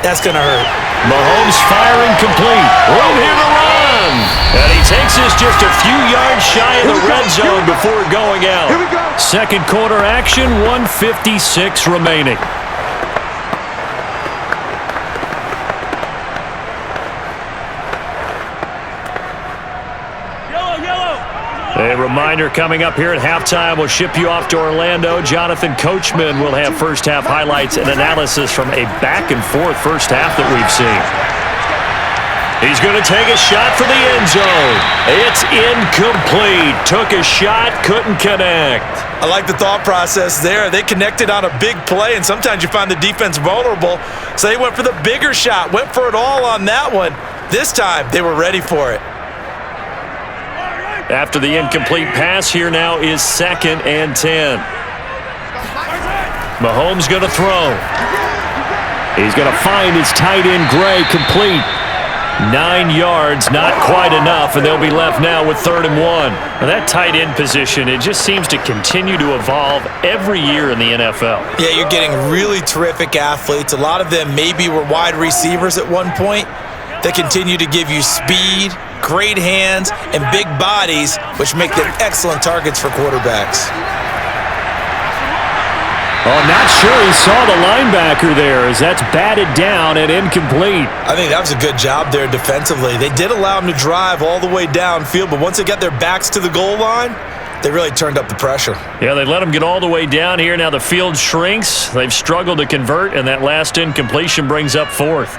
That's going to hurt. Mahomes firing complete. Room here to run. And he takes us just a few yards shy of the red zone before going out. Second quarter action, 1:56 remaining. A reminder coming up here at halftime. We'll ship you off to Orlando. Jonathan Coachman will have first-half highlights and analysis from a back-and-forth first half that we've seen. He's going to take a shot for the end zone. It's incomplete. Took a shot, couldn't connect. I like the thought process there. They connected on a big play, and sometimes you find the defense vulnerable. So they went for the bigger shot, went for it all on that one. This time, they were ready for it. After the incomplete pass, here now is 2nd and 10. Mahomes going to throw. He's going to find his tight end, Gray, complete. 9 yards, not quite enough, and they'll be left now with 3rd and 1. Now that tight end position, it just seems to continue to evolve every year in the NFL. Yeah, you're getting really terrific athletes. A lot of them maybe were wide receivers at one point. They continue to give you speed, great hands, and big bodies, which make them excellent targets for quarterbacks. Oh, not sure he saw the linebacker there as that's batted down and incomplete. I think that was a good job there defensively. They did allow him to drive all the way downfield, but once they got their backs to the goal line, they really turned up the pressure. Yeah, they let him get all the way down here. Now the field shrinks. They've struggled to convert, and that last incompletion brings up 4th.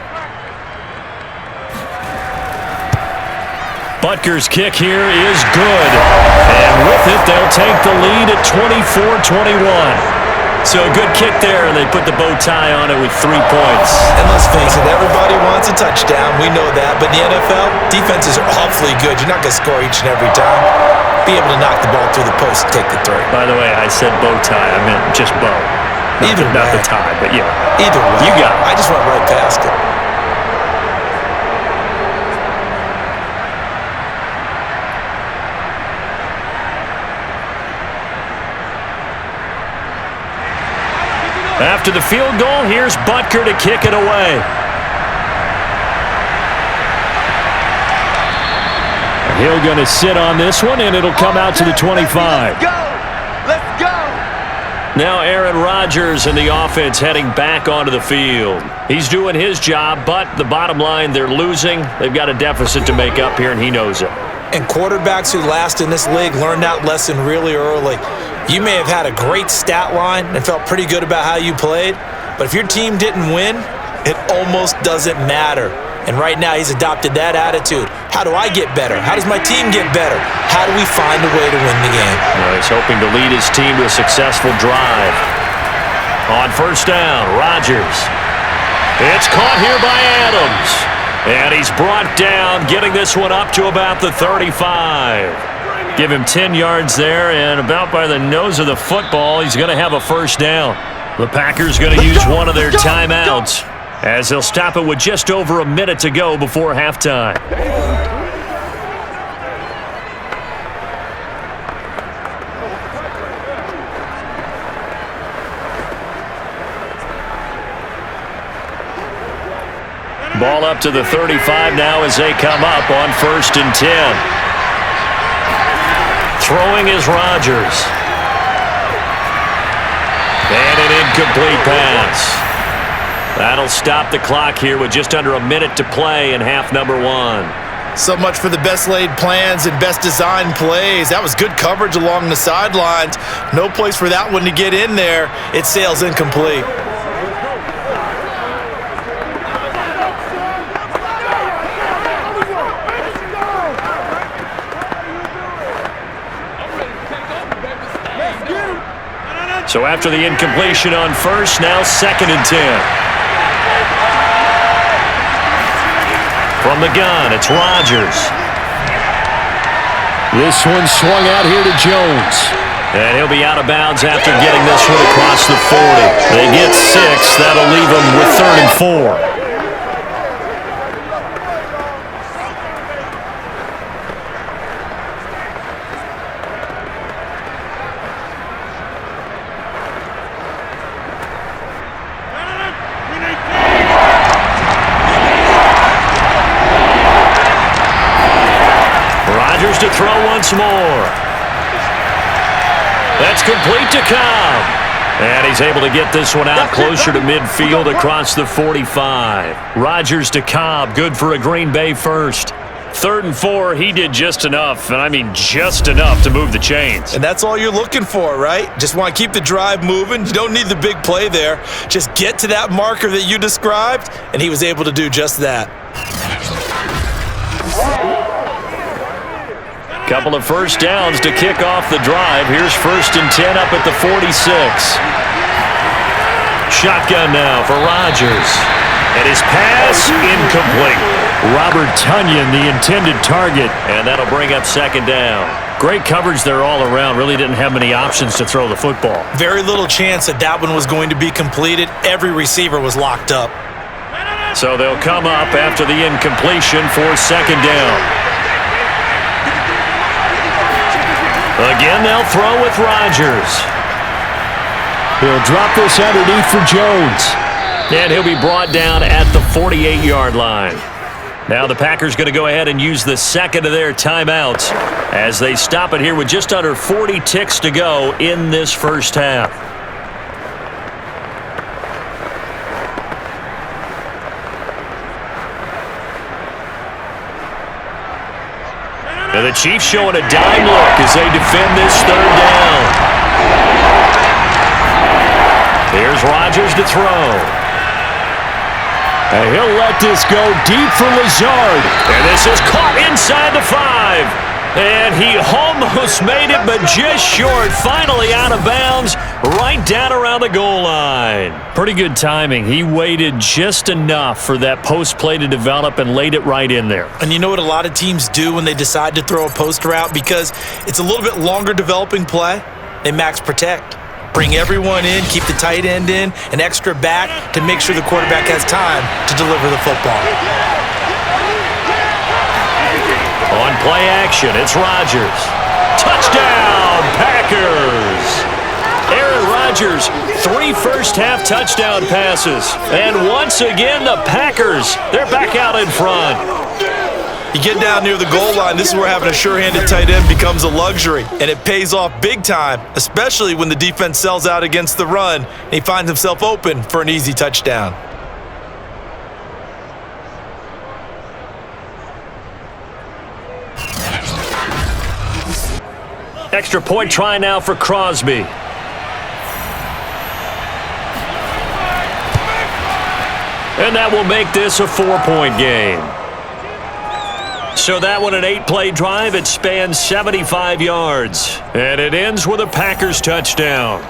Butker's kick here is good. And with it, they'll take the lead at 24-21. So a good kick there, and they put the bow tie on it with 3 points. And let's face it, everybody wants a touchdown. We know that. But in the NFL, defenses are awfully good. You're not going to score each and every time. Be able to knock the ball through the post and take the 3. By the way, I said bow tie. I meant just bow. Not the tie, but yeah. Either way. You got it. I just went right past it. After the field goal, here's Butker to kick it away. He'll going to sit on this one, and it'll come out to the 25. Let's go! Now Aaron Rodgers and the offense heading back onto the field. He's doing his job, but the bottom line, they're losing. They've got a deficit to make up here, and he knows it. And quarterbacks who last in this league learned that lesson really early. You may have had a great stat line and felt pretty good about how you played, but if your team didn't win, it almost doesn't matter. And right now, he's adopted that attitude. How do I get better? How does my team get better? How do we find a way to win the game? Well, he's hoping to lead his team to a successful drive. On first down, Rodgers. It's caught here by Adams. And he's brought down, getting this one up to about the 35. Give him 10 yards there, and about by the nose of the football, he's going to have a first down. The Packers going to use one of their timeouts as they'll stop it with just over a minute to go before halftime. Ball up to the 35 now as they come up on 1st and 10. Throwing is Rodgers. And an incomplete pass. That'll stop the clock here with just under a minute to play in half number 1. So much for the best laid plans and best designed plays. That was good coverage along the sidelines. No place for that one to get in there. It sails incomplete. So after the incompletion on 1st, now 2nd and 10. From the gun, it's Rodgers. This one swung out here to Jones. And he'll be out of bounds after getting this one across the 40. They get 6. That'll leave them with 3rd and 4. To throw once more. That's complete to Cobb. And he's able to get this one out closer to midfield across the 45. Rodgers to Cobb, good for a Green Bay first. 3rd and 4, he did just enough, and I mean just enough to move the chains. And that's all you're looking for, right? Just want to keep the drive moving. You don't need the big play there. Just get to that marker that you described, and he was able to do just that. Couple of first downs to kick off the drive. Here's 1st and 10 up at the 46. Shotgun now for Rodgers. And his pass incomplete. Robert Tonyan, the intended target. And that'll bring up 2nd down. Great coverage there all around. Really didn't have many options to throw the football. Very little chance that one was going to be completed. Every receiver was locked up. So they'll come up after the incompletion for 2nd down. Again, they'll throw with Rodgers. He'll drop this underneath for Jones. And he'll be brought down at the 48-yard line. Now the Packers going to go ahead and use the 2nd of their timeouts as they stop it here with just under 40 ticks to go in this first half. And the Chiefs showing a dime look as they defend this 3rd down. Here's Rodgers to throw. And he'll let this go deep for Lazard. And this is caught inside the 5. And he almost made it, but just short. Finally out of bounds, right down around the goal line. Pretty good timing. He waited just enough for that post play to develop and laid it right in there. And you know what a lot of teams do when they decide to throw a post route? Because it's a little bit longer developing play, they max protect. Bring everyone in, keep the tight end in, an extra back to make sure the quarterback has time to deliver the football. On play action, it's Rodgers. Touchdown, Packers! Aaron Rodgers, 3 first-half touchdown passes. And once again, the Packers, they're back out in front. You get down near the goal line, this is where having a sure-handed tight end becomes a luxury. And it pays off big time, especially when the defense sells out against the run and he finds himself open for an easy touchdown. Extra point try now for Crosby. And that will make this a 4-point game. So that one, an 8-play drive. It spans 75 yards. And it ends with a Packers touchdown.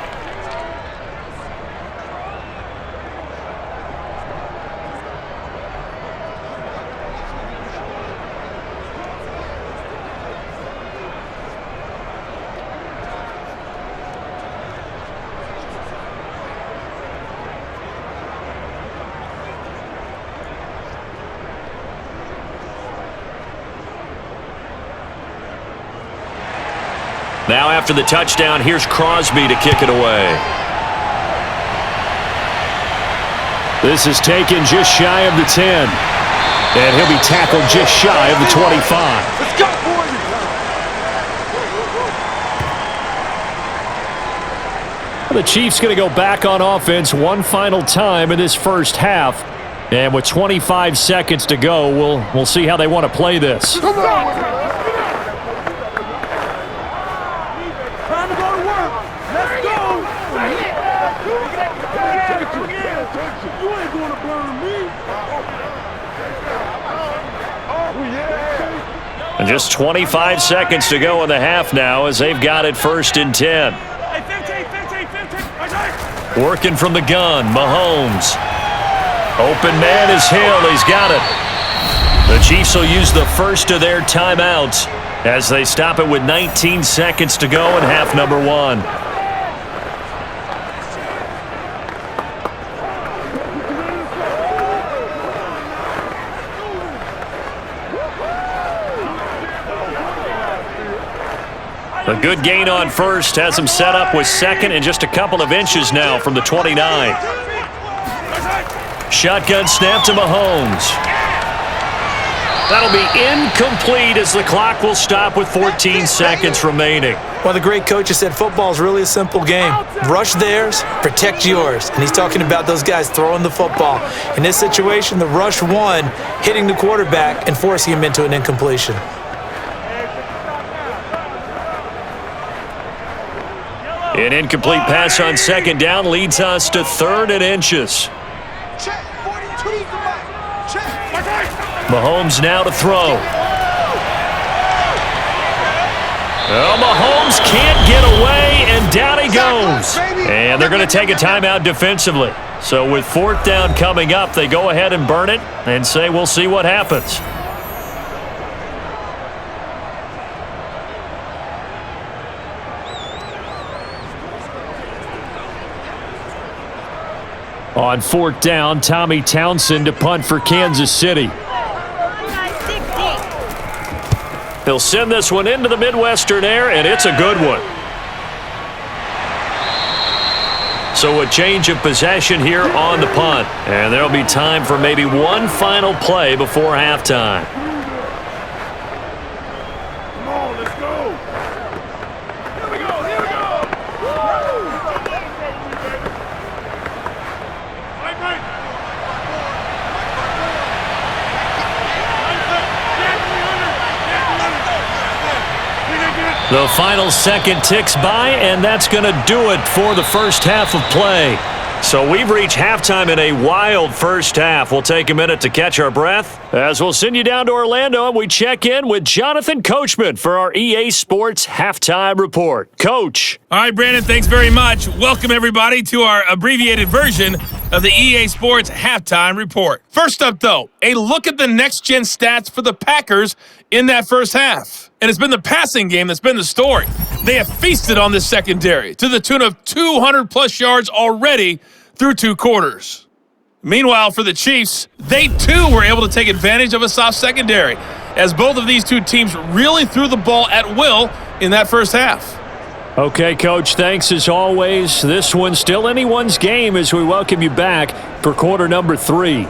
Now after the touchdown, here's Crosby to kick it away. This is taken just shy of the 10. And he'll be tackled just shy of the 25. Let's go, boys. The Chiefs going to go back on offense one final time in this first half. And with 25 seconds to go, we'll see how they want to play this. Come on. Time to go to work. Let's go. You ain't going to burn me. Oh, yeah. And just 25 seconds to go in the half now as they've got it 1st and 10. Working from the gun, Mahomes. Open man is Hill. He's got it. The Chiefs will use the first of their timeouts as they stop it with 19 seconds to go in half number 1. A good gain on first has him set up with second and just a couple of inches now from the 29. Shotgun snap to Mahomes. That'll be incomplete as the clock will stop with 14 seconds remaining. Well, the great coach has said football is really a simple game. Rush theirs, protect yours. And he's talking about those guys throwing the football. In this situation, the rush one, hitting the quarterback and forcing him into an incompletion. An incomplete pass on second down leads us to 3rd and inches. Mahomes now to throw. Oh, Mahomes can't get away, and down he goes. And they're going to take a timeout defensively. So with 4th down coming up, they go ahead and burn it and say we'll see what happens. On 4th down, Tommy Townsend to punt for Kansas City. He'll send this one into the Midwestern air, and it's a good one. So a change of possession here on the punt. And there'll be time for maybe one final play before halftime. Come on, let's go. Here we go, here we go. The final second ticks by, and that's going to do it for the first half of play. So we've reached halftime in a wild first half. We'll take a minute to catch our breath as we'll send you down to Orlando and we check in with Jonathan Coachman for our EA Sports Halftime Report. Coach. All right, Brandon, thanks very much. Welcome, everybody, to our abbreviated version of the EA Sports Halftime Report. First up, though, a look at the next-gen stats for the Packers in that first half. And it's been the passing game that's been the story. They have feasted on this secondary to the tune of 200-plus yards already through 2 quarters. Meanwhile, for the Chiefs, they too were able to take advantage of a soft secondary, as both of these two teams really threw the ball at will in that first half. Okay, Coach, thanks as always. This one's still anyone's game as we welcome you back for quarter number 3.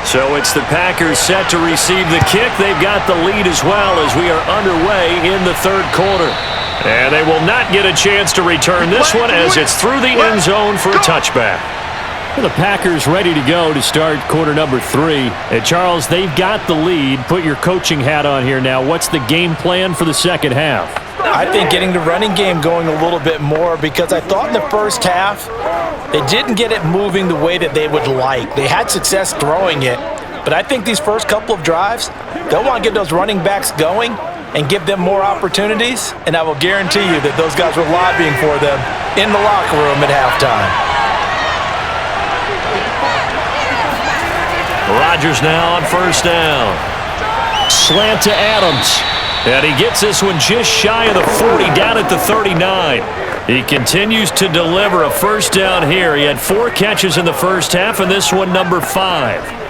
So it's the Packers set to receive the kick. They've got the lead as well as we are underway in the 3rd quarter. And they will not get a chance to return this one as it's through the end zone for a touchback. The Packers ready to go to start quarter number 3. And Charles, they've got the lead. Put your coaching hat on here now. What's the game plan for the second half? I think getting the running game going a little bit more, because I thought in the first half they didn't get it moving the way that they would like. They had success throwing it, but I think these first couple of drives, they'll want to get those running backs going and give them more opportunities, and I will guarantee you that those guys were lobbying for them in the locker room at halftime. Rodgers now on 1st down. Slant to Adams. And he gets this one just shy of the 40, down at the 39. He continues to deliver a first down here. He had 4 catches in the first half, and this one number 5.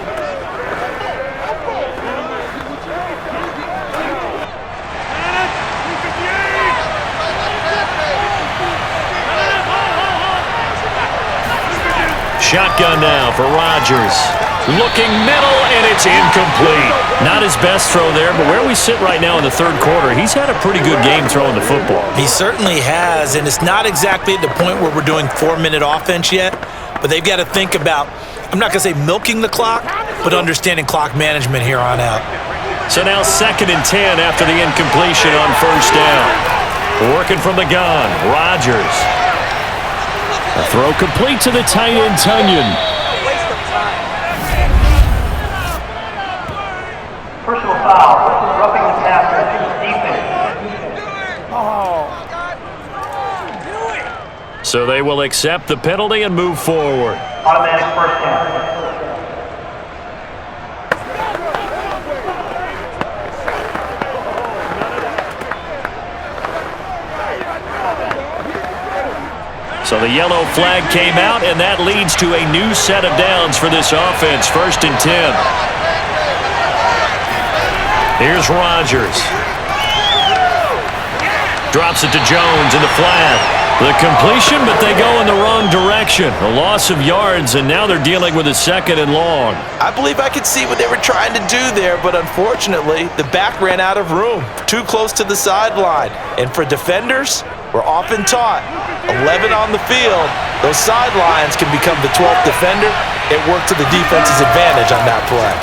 Shotgun now for Rodgers. Looking middle, and it's incomplete. Not his best throw there, but where we sit right now in the third quarter, he's had a pretty good game throwing the football. He certainly has, and it's not exactly at the point where we're doing 4-minute offense yet, but they've got to think about, I'm not going to say milking the clock, but understanding clock management here on out. So now 2nd and 10 after the incompletion on first down. Working from the gun, Rodgers. A throw complete to the tight end, Tunyon. Personal foul, roughing the passer, defense. So they will accept the penalty and move forward. Automatic first down. So the yellow flag came out, and that leads to a new set of downs for this offense. 1st and 10. Here's Rodgers. Drops it to Jones in the flat. The completion, but they go in the wrong direction. A loss of yards, and now they're dealing with a 2nd and long. I believe I could see what they were trying to do there, but unfortunately, the back ran out of room. Too close to the sideline. And for defenders, we're often taught, 11 on the field, those sidelines can become the 12th defender. It worked to the defense's advantage on that play.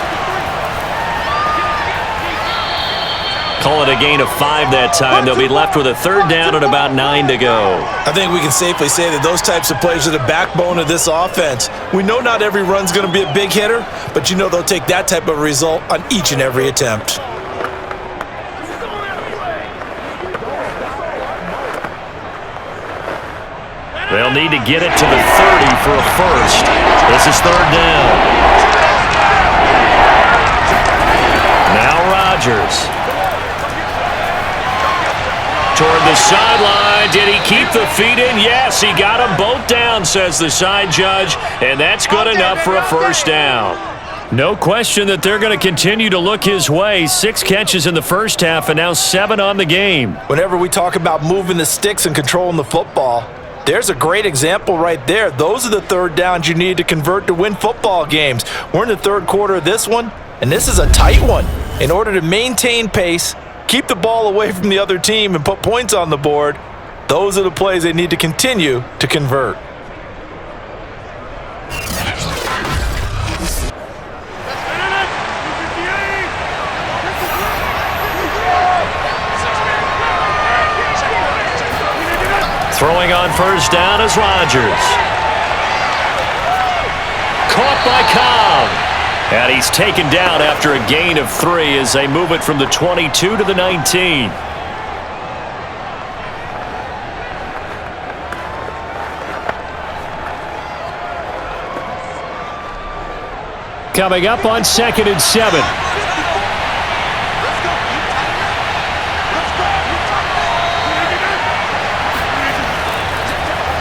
Call it a gain of 5 that time. They'll be left with a 3rd down and about 9 to go. I think we can safely say that those types of plays are the backbone of this offense. We know not every run's going to be a big hitter, but you know they'll take that type of result on each and every attempt. They'll need to get it to the 30 for a first. This is 3rd down. Now Rodgers. Toward the sideline. Did he keep the feet in? Yes, he got them both down, says the side judge, and that's good enough for a first down. No question that they're going to continue to look his way. 6 catches in the first half and now 7 on the game. Whenever we talk about moving the sticks and controlling the football, there's a great example right there. Those are the 3rd downs you need to convert to win football games. We're in the 3rd quarter of this one, and this is a tight one. In order to maintain pace, keep the ball away from the other team, and put points on the board, those are the plays they need to continue to convert. Throwing on first down is Rodgers. Caught by Cobb. And he's taken down after a gain of 3 as they move it from the 22 to the 19. Coming up on 2nd and 7.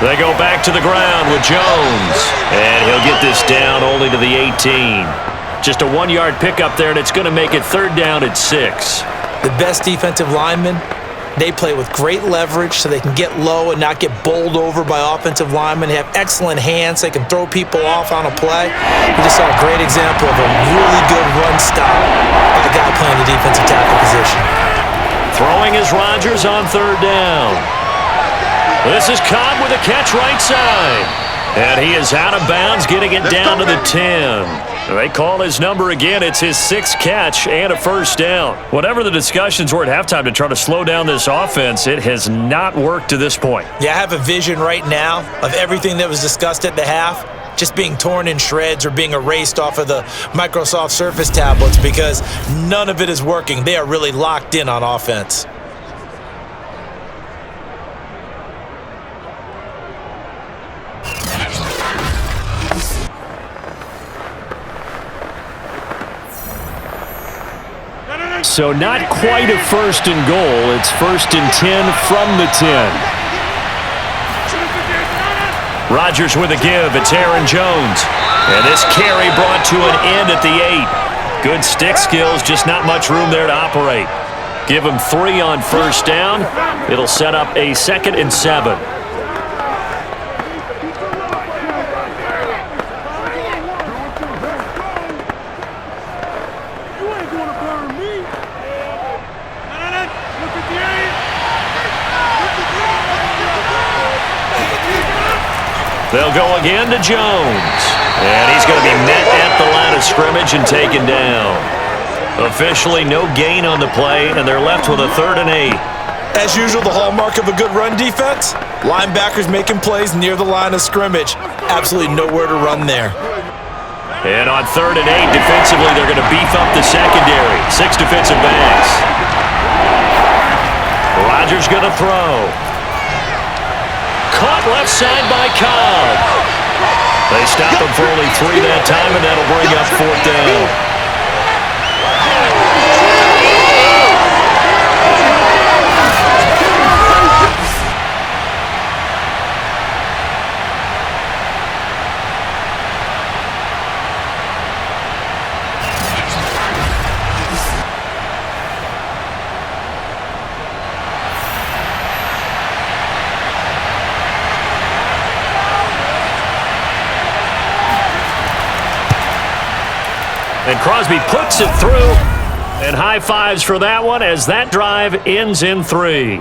They go back to the ground with Jones. And he'll get this down only to the 18. Just a 1-yard pickup there, and it's going to make it 3rd down at 6. The best defensive linemen, they play with great leverage so they can get low and not get bowled over by offensive linemen. They have excellent hands. They can throw people off on a play. We just saw a great example of a really good run stop by the guy playing the defensive tackle position. Throwing is Rodgers on 3rd down. This is Cobb with a catch right side. And he is out of bounds, getting it down to the 10. They call his number again. It's his 6th catch and a first down. Whatever the discussions were at halftime to try to slow down this offense, it has not worked to this point. Yeah, I have a vision right now of everything that was discussed at the half just being torn in shreds or being erased off of the Microsoft Surface tablets because none of it is working. They are really locked in on offense. So not quite a first and goal. It's first and 10 from the 10. Rodgers with a give. It's Aaron Jones. And this carry brought to an end at the 8. Good stick skills, just not much room there to operate. Give him 3 on first down. It'll set up a 2nd and 7. They'll go again to Jones. And he's going to be met at the line of scrimmage and taken down. Officially no gain on the play, and they're left with a 3rd and 8. As usual, the hallmark of a good run defense, linebackers making plays near the line of scrimmage. Absolutely nowhere to run there. And on 3rd and 8, defensively, they're going to beef up the secondary. 6 defensive backs. Rodgers going to throw. Caught left side by Cobb. They stop him for only 3 that time, and that'll bring up 4th down. And Crosby puts it through. And high fives for that one as that drive ends in 3.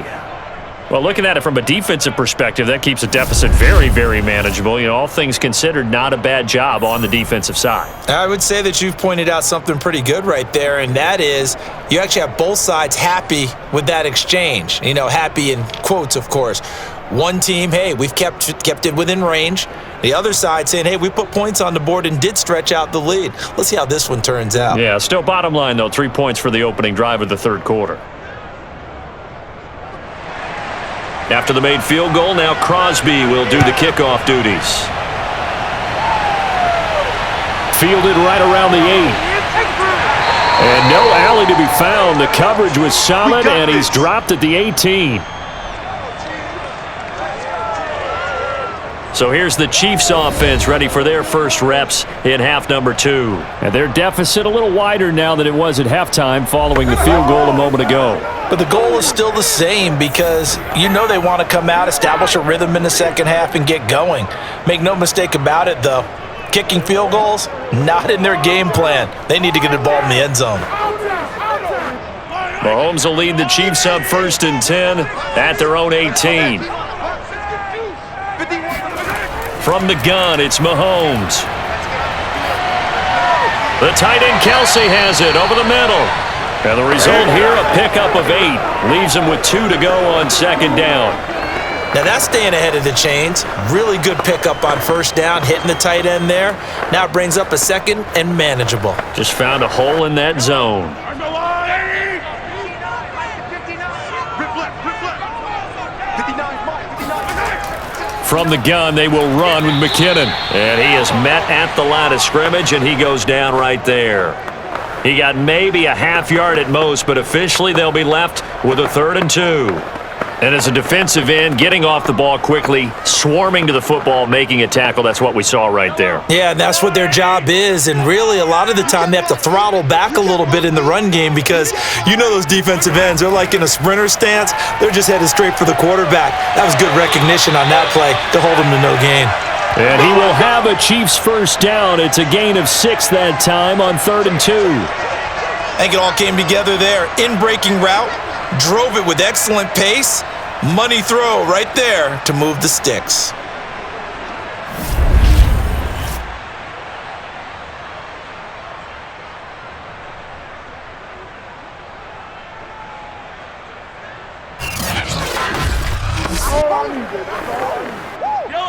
Well, looking at it from a defensive perspective, that keeps the deficit very, very manageable. You know, all things considered, not a bad job on the defensive side. I would say that you've pointed out something pretty good right there, and that is you actually have both sides happy with that exchange. You know, happy in quotes, of course. One team, hey, we've kept it within range. The other side saying, hey, we put points on the board and did stretch out the lead. Let's see how this one turns out. Yeah, still bottom line, though, 3 points for the opening drive of the 3rd quarter. After the made field goal, now Crosby will do the kickoff duties. Fielded right around the 8. And no alley to be found. The coverage was solid, and he's dropped at the 18. So here's the Chiefs offense ready for their first reps in half number 2. And their deficit a little wider now than it was at halftime following the field goal a moment ago. But the goal is still the same because you know they want to come out, establish a rhythm in the second half, and get going. Make no mistake about it, though. Kicking field goals, not in their game plan. They need to get the ball in the end zone. Mahomes will lead the Chiefs up 1st and 10 at their own 18. From the gun, it's Mahomes. The tight end Kelsey has it over the middle. And the result here, a pickup of 8. Leaves him with 2 to go on 2nd down. Now that's staying ahead of the chains. Really good pickup on 1st down, hitting the tight end there. Now it brings up a 2nd and manageable. Just found a hole in that zone. From the gun, they will run with McKinnon. And he is met at the line of scrimmage, and he goes down right there. He got maybe a half yard at most, but officially they'll be left with a 3rd and 2. And as a defensive end, getting off the ball quickly, swarming to the football, making a tackle, that's what we saw right there. Yeah, and that's what their job is. And really, a lot of the time, they have to throttle back a little bit in the run game because you know those defensive ends, they're like in a sprinter stance. They're just headed straight for the quarterback. That was good recognition on that play to hold them to no gain. And he will have a Chiefs first down. It's a gain of 6 that time on 3rd and 2. I think it all came together there. In-breaking route, drove it with excellent pace. Money throw right there to move the sticks.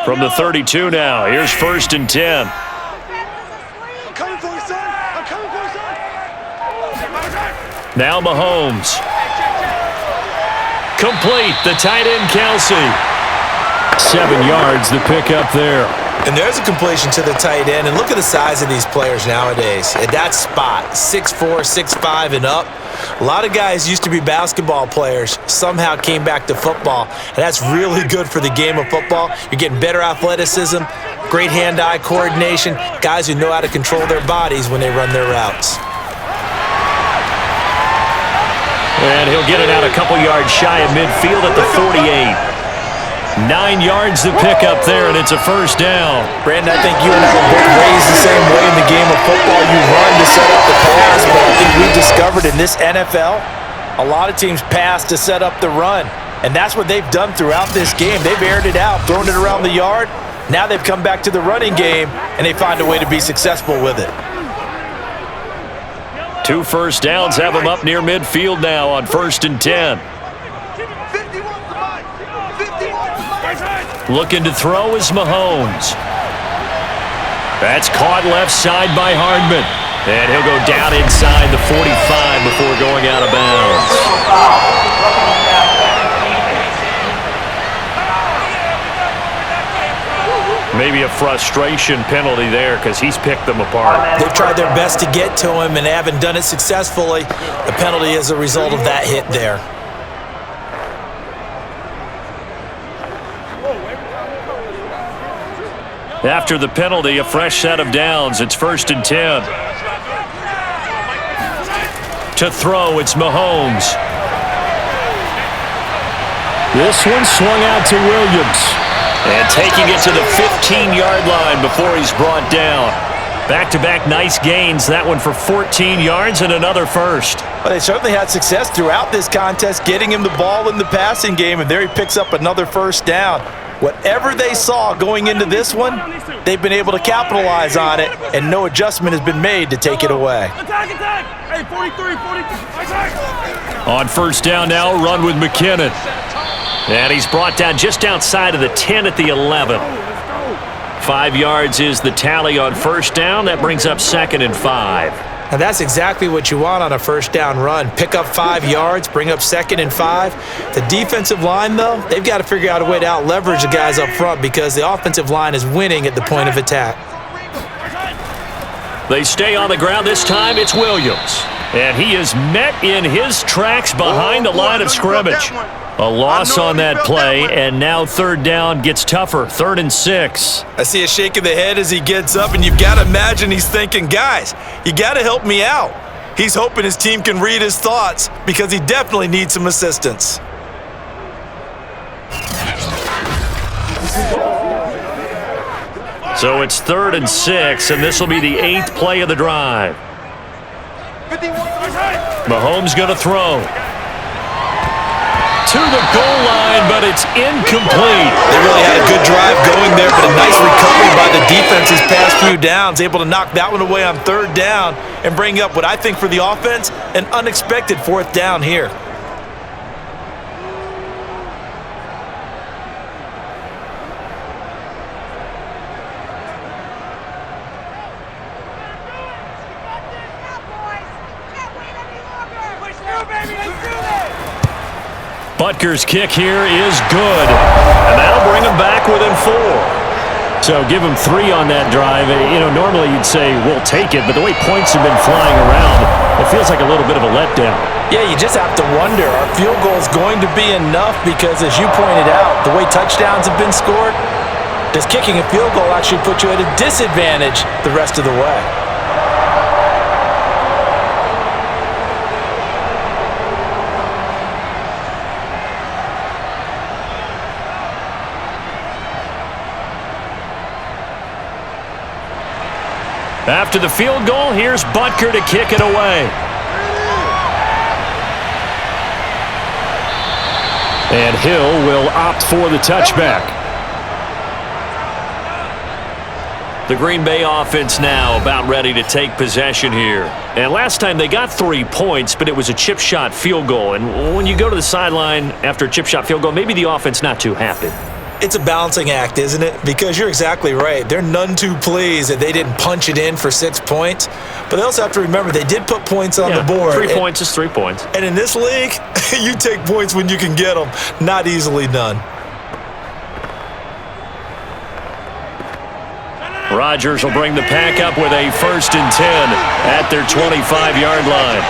From the 32 now, here's 1st and 10. Now Mahomes. Complete, the tight end Kelsey. 7 yards, the pick up there. And there's a completion to the tight end. And look at the size of these players nowadays. At that spot, 6'4", 6'5", and up. A lot of guys used to be basketball players, somehow came back to football. And that's really good for the game of football. You're getting better athleticism, great hand-eye coordination, guys who know how to control their bodies when they run their routes. And he'll get it out a couple yards shy of midfield at the 48. 9 yards to pick up there, and it's a first down. Brandon, I think you and I were both raised the same way in the game of football. You run to set up the pass, but I think we've discovered in this NFL, a lot of teams pass to set up the run. And that's what they've done throughout this game. They've aired it out, thrown it around the yard. Now they've come back to the running game, and they find a way to be successful with it. 2 first downs have them up near midfield now on 1st and 10. Looking to throw is Mahomes. That's caught left side by Hardman. And he'll go down inside the 45 before going out of bounds. Maybe a frustration penalty there because he's picked them apart. They've tried their best to get to him and haven't done it successfully. The penalty is a result of that hit there. After the penalty, a fresh set of downs. It's 1st and 10. To throw, it's Mahomes. This one swung out to Williams. And taking it to the 15-yard line before he's brought down. Back-to-back nice gains. That one for 14 yards and another first. Well, they certainly had success throughout this contest, getting him the ball in the passing game, and there he picks up another first down. Whatever they saw going into this one, they've been able to capitalize on it, and no adjustment has been made to take it away. Hey, 43, 43. On 1st down now, run with McKinnon. And he's brought down just outside of the 10 at the 11. 5 yards is the tally on 1st down. That brings up 2nd and 5. Now that's exactly what you want on a 1st down run. Pick up 5 yards, bring up 2nd and 5. The defensive line, though, they've got to figure out a way to out-leverage the guys up front because the offensive line is winning at the point of attack. They stay on the ground. This time it's Williams. And he is met in his tracks behind the line of scrimmage. A loss on that play, and now 3rd down gets tougher. 3rd and 6. I see a shake of the head as he gets up, and you've got to imagine he's thinking, guys, you got to help me out. He's hoping his team can read his thoughts because he definitely needs some assistance. So it's 3rd and 6, and this will be the 8th play of the drive. Mahomes going to throw. To the goal line, but it's incomplete. They really had a good drive going there, but a nice recovery by the defense these past few downs, able to knock that one away on 3rd down and bring up what I think for the offense, an unexpected 4th down here. Butker's kick here is good, and that'll bring him back within 4. So give him 3 on that drive. You know, normally you'd say, we'll take it, but the way points have been flying around, it feels like a little bit of a letdown. Yeah, you just have to wonder, are field goals going to be enough? Because as you pointed out, the way touchdowns have been scored, does kicking a field goal actually put you at a disadvantage the rest of the way? After the field goal, here's Butker to kick it away. And Hill will opt for the touchback. The Green Bay offense now about ready to take possession here. And last time they got 3 points, but it was a chip shot field goal. And when you go to the sideline after a chip shot field goal, maybe the offense not too happy. It's a balancing act, isn't it? Because you're exactly right. They're none too pleased that they didn't punch it in for 6 points. But they also have to remember they did put points on the board. 3 points is 3 points. And in this league, you take points when you can get them. Not easily done. Rodgers will bring the pack up with a 1st and 10 at their 25-yard line.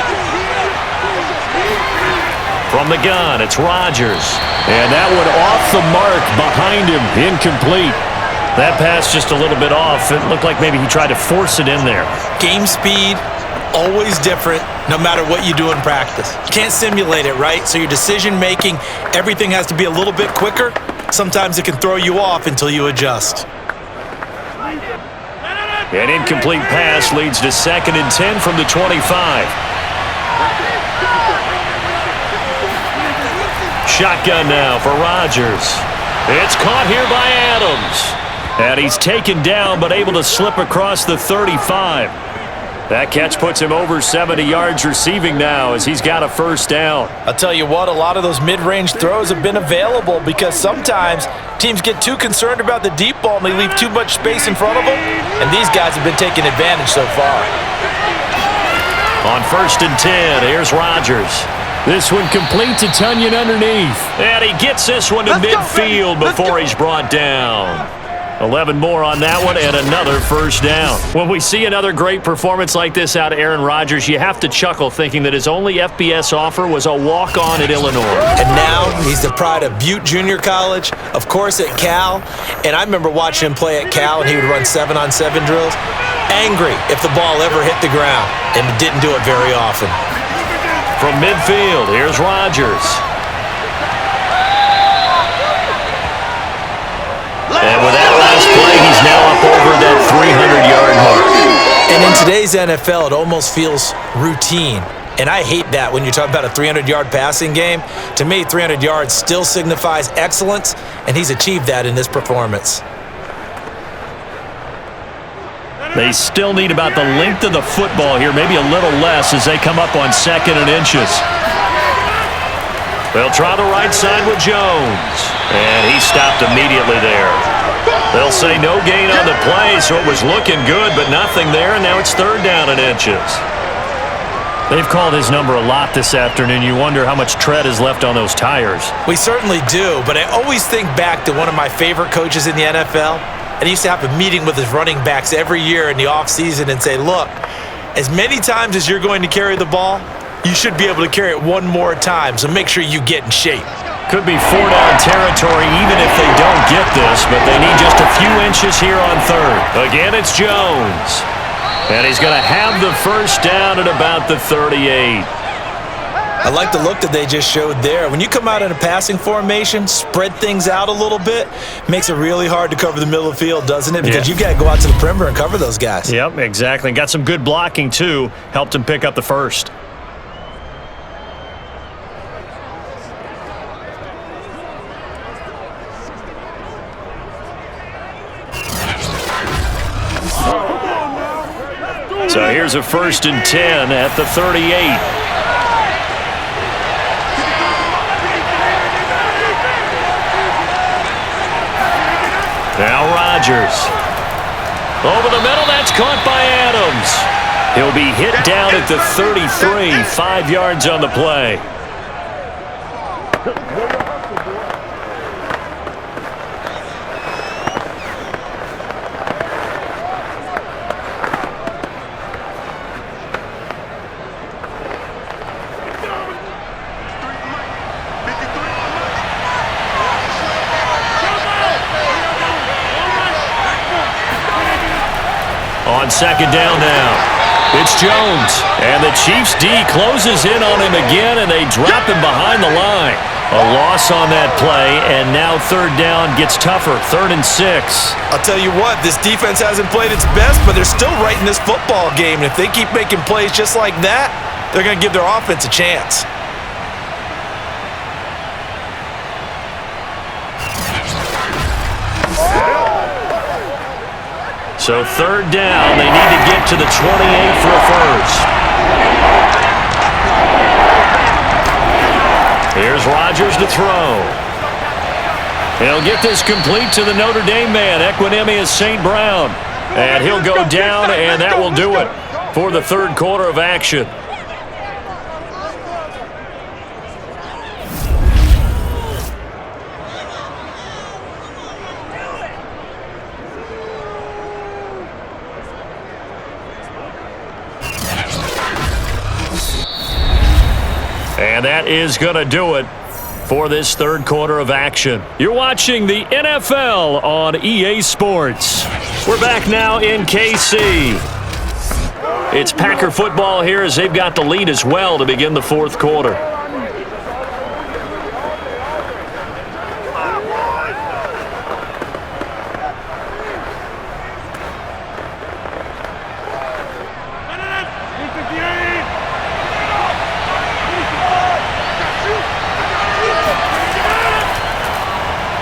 From the gun, it's Rodgers. And that one off the mark behind him, incomplete. That pass just a little bit off. It looked like maybe he tried to force it in there. Game speed, always different, no matter what you do in practice. You can't simulate it, right? So your decision-making, everything has to be a little bit quicker. Sometimes it can throw you off until you adjust. An incomplete pass leads to 2nd and 10 from the 25. Shotgun now for Rodgers. It's caught here by Adams. And he's taken down but able to slip across the 35. That catch puts him over 70 yards receiving now as he's got a 1st down. I'll tell you what, a lot of those mid-range throws have been available because sometimes teams get too concerned about the deep ball and they leave too much space in front of them, and these guys have been taking advantage so far. On 1st and 10, here's Rodgers. This one complete to Tunyon underneath. And he gets this one to midfield before he's brought down. 11 more on that one and another 1st down. When we see another great performance like this out of Aaron Rodgers, you have to chuckle thinking that his only FBS offer was a walk-on at Illinois. And now he's the pride of Butte Junior College, of course at Cal. And I remember watching him play at Cal, and he would run 7-on-7 drills. Angry if the ball ever hit the ground, and didn't do it very often. From midfield, here's Rodgers. And with that last play, he's now up over that 300-yard mark. And in today's NFL, it almost feels routine. And I hate that when you're talking about a 300-yard passing game. To me, 300 yards still signifies excellence, and he's achieved that in this performance. They still need about the length of the football here, maybe a little less as they come up on 2nd and inches. They'll try the right side with Jones. And he stopped immediately there. They'll say no gain on the play, so it was looking good, but nothing there, and now it's 3rd down and inches. They've called his number a lot this afternoon. You wonder how much tread is left on those tires. We certainly do, but I always think back to one of my favorite coaches in the NFL, and he used to have a meeting with his running backs every year in the offseason and say, look, as many times as you're going to carry the ball, you should be able to carry it one more time, so make sure you get in shape. Could be 4-down territory even if they don't get this, but they need just a few inches here on 3rd. Again, it's Jones. And he's going to have the 1st down at about the 38. I like the look that they just showed there. When you come out in a passing formation, spread things out a little bit, makes it really hard to cover the middle of the field, doesn't it? Because you got to go out to the perimeter and cover those guys. Yep, exactly. Got some good blocking, too. Helped him pick up the 1st. So here's a 1st and 10 at the 38. Now Rodgers. Over the middle, that's caught by Adams. He'll be hit down at the 33, 5 yards on the play. On 2nd down now, it's Jones. And the Chiefs D closes in on him again, and they drop him behind the line. A loss on that play, and now 3rd down gets tougher, 3rd and 6. I'll tell you what, this defense hasn't played its best, but they're still right in this football game. And if they keep making plays just like that, they're going to give their offense a chance. So 3rd down, they need to get to the 28 for a 1st. Here's Rodgers to throw. He'll get this complete to the Notre Dame man, Equinemius St. Brown. And he'll go down, and that will do it for the 3rd quarter of action. And that is going to do it for this third quarter of action. You're watching the NFL on EA Sports. We're back now in KC. It's Packer football here as they've got the lead as well to begin the fourth quarter.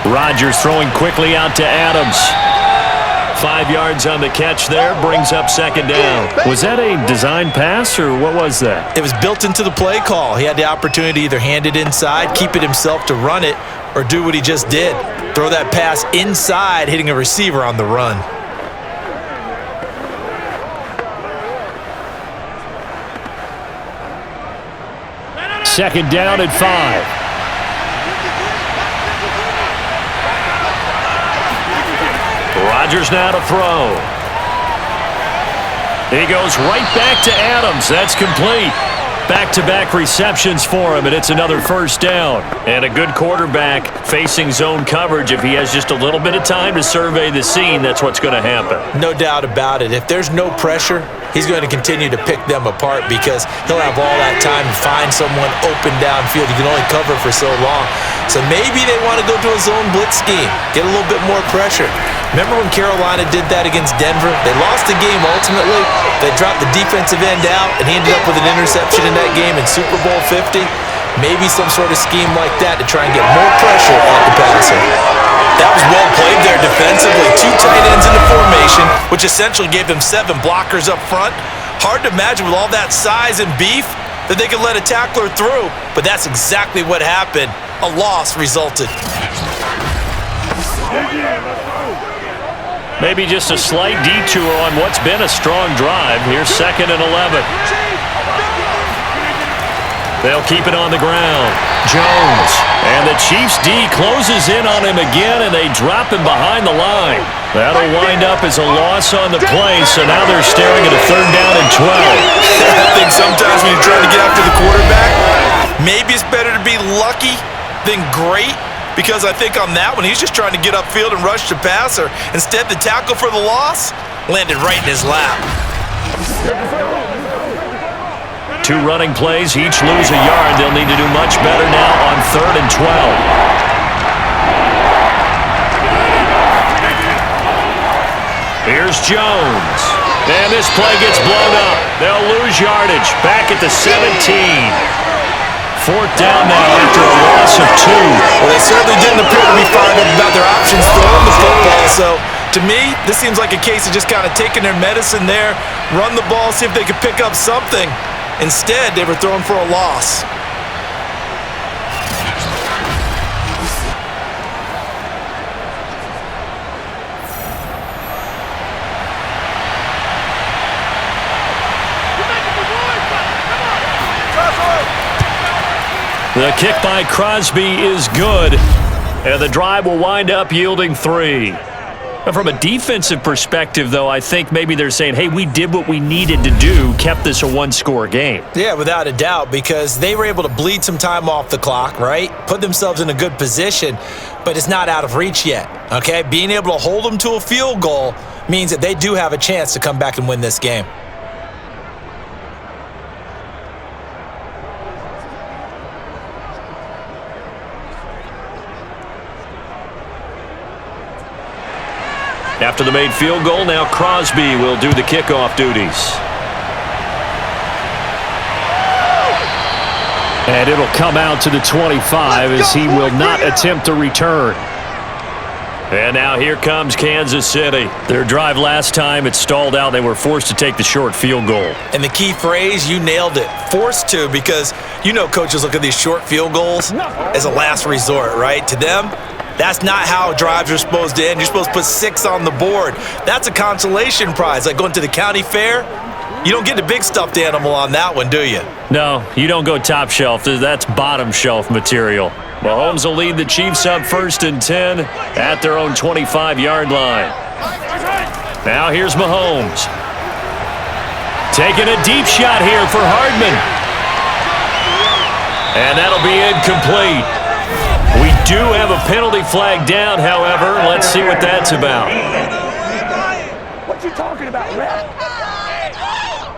Rodgers throwing quickly out to Adams. 5 yards on the catch there, brings up second down. Was that a design pass, or what was that? It was built into the play call. He had the opportunity to either hand it inside, keep it himself to run it, or do what he just did. Throw that pass inside, hitting a receiver on the run. Second down at 5. Rodgers now to throw. He goes right back to Adams. That's complete. Back-to-back receptions for him, and it's another first down. And a good quarterback facing zone coverage. If he has just a little bit of time to survey the scene, that's what's going to happen. No doubt about it. If there's no pressure, he's going to continue to pick them apart because he'll have all that time to find someone open downfield. He can only cover for so long. So maybe they want to go to a zone blitz scheme, get a little bit more pressure. Remember when Carolina did that against Denver? They lost the game ultimately. They dropped the defensive end out, and he ended up with an interception in that game in Super Bowl 50. Maybe some sort of scheme like that to try and get more pressure on the passer. That was well played there defensively. 2 tight ends in the formation, which essentially gave them 7 blockers up front. Hard to imagine with all that size and beef that they could let a tackler through, but that's exactly what happened. A loss resulted. Maybe just a slight detour on what's been a strong drive. Here's second and 11. They'll keep it on the ground. Jones. And the Chiefs D closes in on him again, and they drop him behind the line. That'll wind up as a loss on the play, so now they're staring at a third down and 12. I think sometimes when you're trying to get after the quarterback, maybe it's better to be lucky than great. Because I think on that one, he's just trying to get upfield and rush the passer. Instead, the tackle for the loss landed right in his lap. 2 running plays, each lose a yard. They'll need to do much better now on third and 12. Here's Jones. And this play gets blown up. They'll lose yardage. Back at the 17. Fourth down now after a loss of 2. Well, they certainly didn't appear to be fired up about their options throwing the football. So, to me, this seems like a case of just kind of taking their medicine there, run the ball, see if they could pick up something. Instead, they were throwing for a loss. The kick by Crosby is good, and the drive will wind up yielding 3. From a defensive perspective, though, I think maybe they're saying, hey, we did what we needed to do, kept this a 1-score game. Yeah, without a doubt, because they were able to bleed some time off the clock, right? Put themselves in a good position, but it's not out of reach yet, okay? Being able to hold them to a field goal means that they do have a chance to come back and win this game. After the made field goal, now Crosby will do the kickoff duties. And it'll come out to the 25 as he will not attempt to return. And now here comes Kansas City. Their drive last time, it stalled out. They were forced to take the short field goal. And the key phrase, you nailed it, forced to, because you know coaches look at these short field goals as a last resort, right? To them, that's not how drives are supposed to end. You're supposed to put 6 on the board. That's a consolation prize, like going to the county fair. You don't get the big stuffed animal on that one, do you? No, you don't go top shelf. That's bottom shelf material. Mahomes will lead the Chiefs up first and 10 at their own 25-yard line. Now here's Mahomes. Taking a deep shot here for Hardman. And that'll be incomplete. We do have a penalty flag down, however. Let's see what that's about. What you talking about, ref?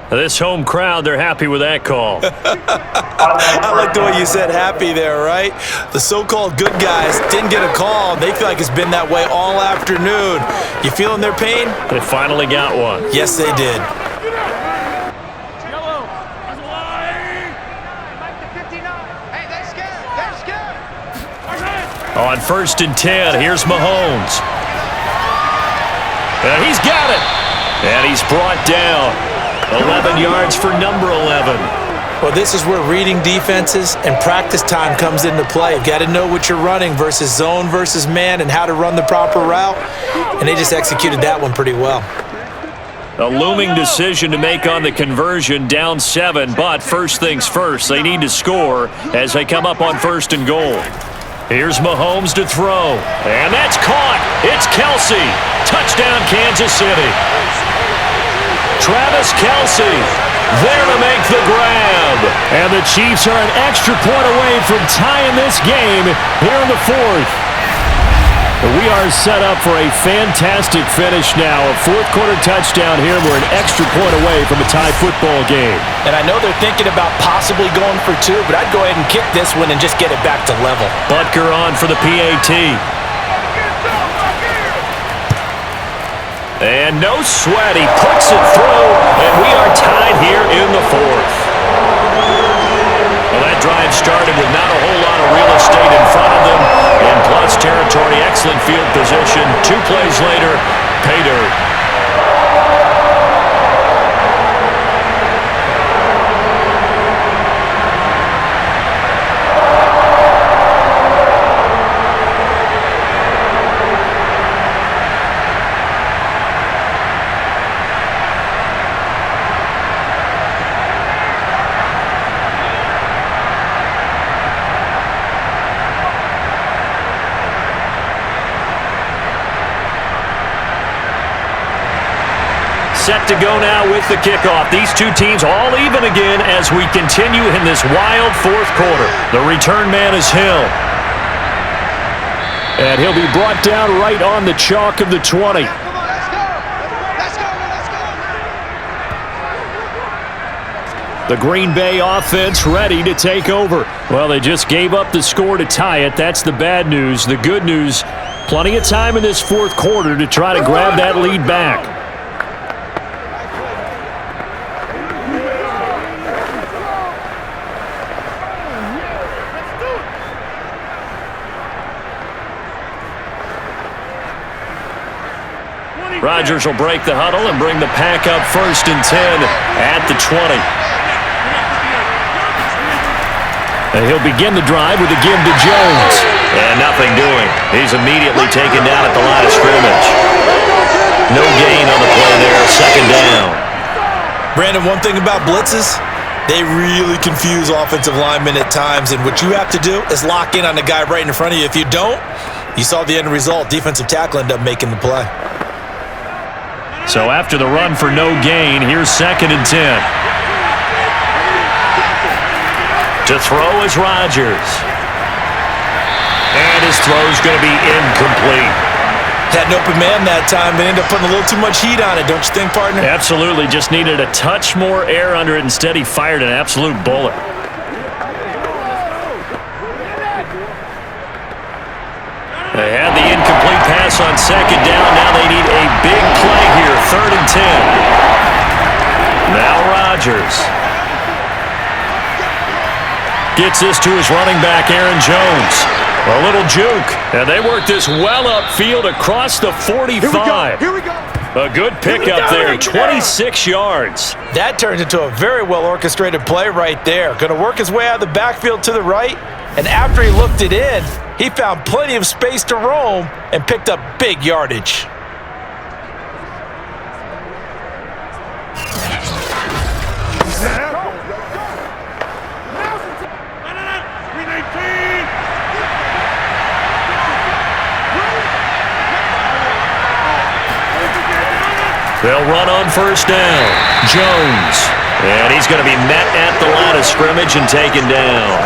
This home crowd, they're happy with that call. I like the way you said happy there, right? The so-called good guys didn't get a call. They feel like it's been that way all afternoon. You feeling their pain? They finally got one. Yes, they did. On 1st and 10, here's Mahomes. And he's got it. And he's brought down. 11 yards for number 11. Well, this is where reading defenses and practice time comes into play. You've got to know what you're running versus zone versus man and how to run the proper route. And they just executed that one pretty well. A looming decision to make on the conversion, down 7. But first things first, they need to score as they come up on 1st and goal. Here's Mahomes to throw. And that's caught. It's Kelsey. Touchdown, Kansas City. Travis Kelsey there to make the grab. And the Chiefs are an extra point away from tying this game here in the 4th. We are set up for a fantastic finish now. A 4th quarter touchdown here. We're an extra point away from a tie football game. And I know they're thinking about possibly going for 2, but I'd go ahead and kick this one and just get it back to level. Butker on for the PAT. And no sweat, he puts it through, and we are tied here in the 4th. Well, that drive started with not a whole lot of real estate in front of them. In plus territory, excellent field position. 2 plays later, pay dirt. Set to go now with the kickoff. These two teams all even again as we continue in this wild 4th quarter. The return man is Hill. And he'll be brought down right on the chalk of the 20. The Green Bay offense ready to take over. Well, they just gave up the score to tie it. That's the bad news. The good news, plenty of time in this 4th quarter to try to grab that lead back. Rodgers will break the huddle and bring the pack up 1st and 10 at the 20. And he'll begin the drive with a give to Jones. And nothing doing. He's immediately taken down at the line of scrimmage. No gain on the play there, 2nd down. Brandon, one thing about blitzes, they really confuse offensive linemen at times, and what you have to do is lock in on the guy right in front of you. If you don't, you saw the end result. Defensive tackle ended up making the play. So after the run for no gain, here's 2nd and 10. To throw is Rodgers. And his throw's going to be incomplete. Had an open man that time, but ended up putting a little too much heat on it, don't you think, partner? Absolutely. Just needed a touch more air under it. Instead, he fired an absolute bullet. They had the incomplete pass on 2nd down. Now they need a big play here. 3rd and 10. Now Rodgers gets this to his running back, Aaron Jones. A little juke. And they work this well upfield across the 45. Here we go. A good pickup there, 26 yards. That turns into a very well-orchestrated play right there. Going to work his way out of the backfield to the right, and after he looked it in, he found plenty of space to roam and picked up big yardage. They'll run on 1st down. Jones. And he's going to be met at the line of scrimmage and taken down.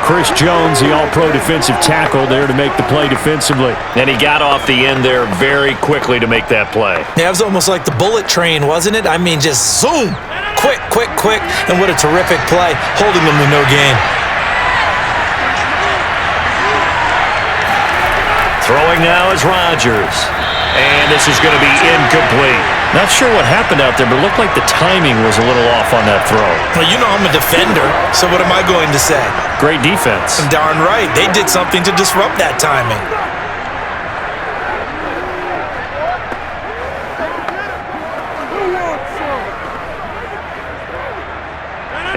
Chris Jones, the all-pro defensive tackle, there to make the play defensively. And he got off the end there very quickly to make that play. Yeah, it was almost like the bullet train, wasn't it? I mean, just zoom. Quick, quick, quick. And what a terrific play, holding them to no gain. Throwing now is Rodgers. And this is going to be incomplete. Not sure what happened out there, but it looked like the timing was a little off on that throw. Well, you know I'm a defender, so what am I going to say? Great defense. Darn right. They did something to disrupt that timing.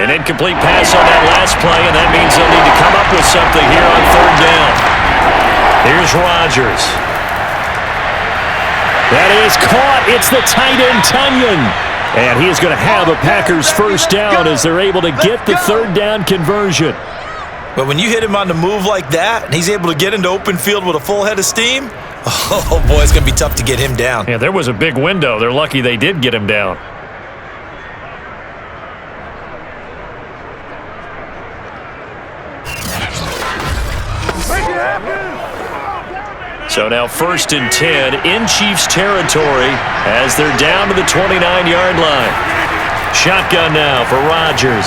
An incomplete pass on that last play, and that means they'll need to come up with something here on third down. Here's Rodgers. That is caught. It's the tight end, Tunyon. And he is going to have a Packers first down as they're able to get the third down conversion. But when you hit him on the move like that, and he's able to get into open field with a full head of steam, oh boy, it's going to be tough to get him down. Yeah, there was a big window. They're lucky they did get him down. So now 1st and 10 in Chiefs territory as they're down to the 29-yard line. Shotgun now for Rodgers.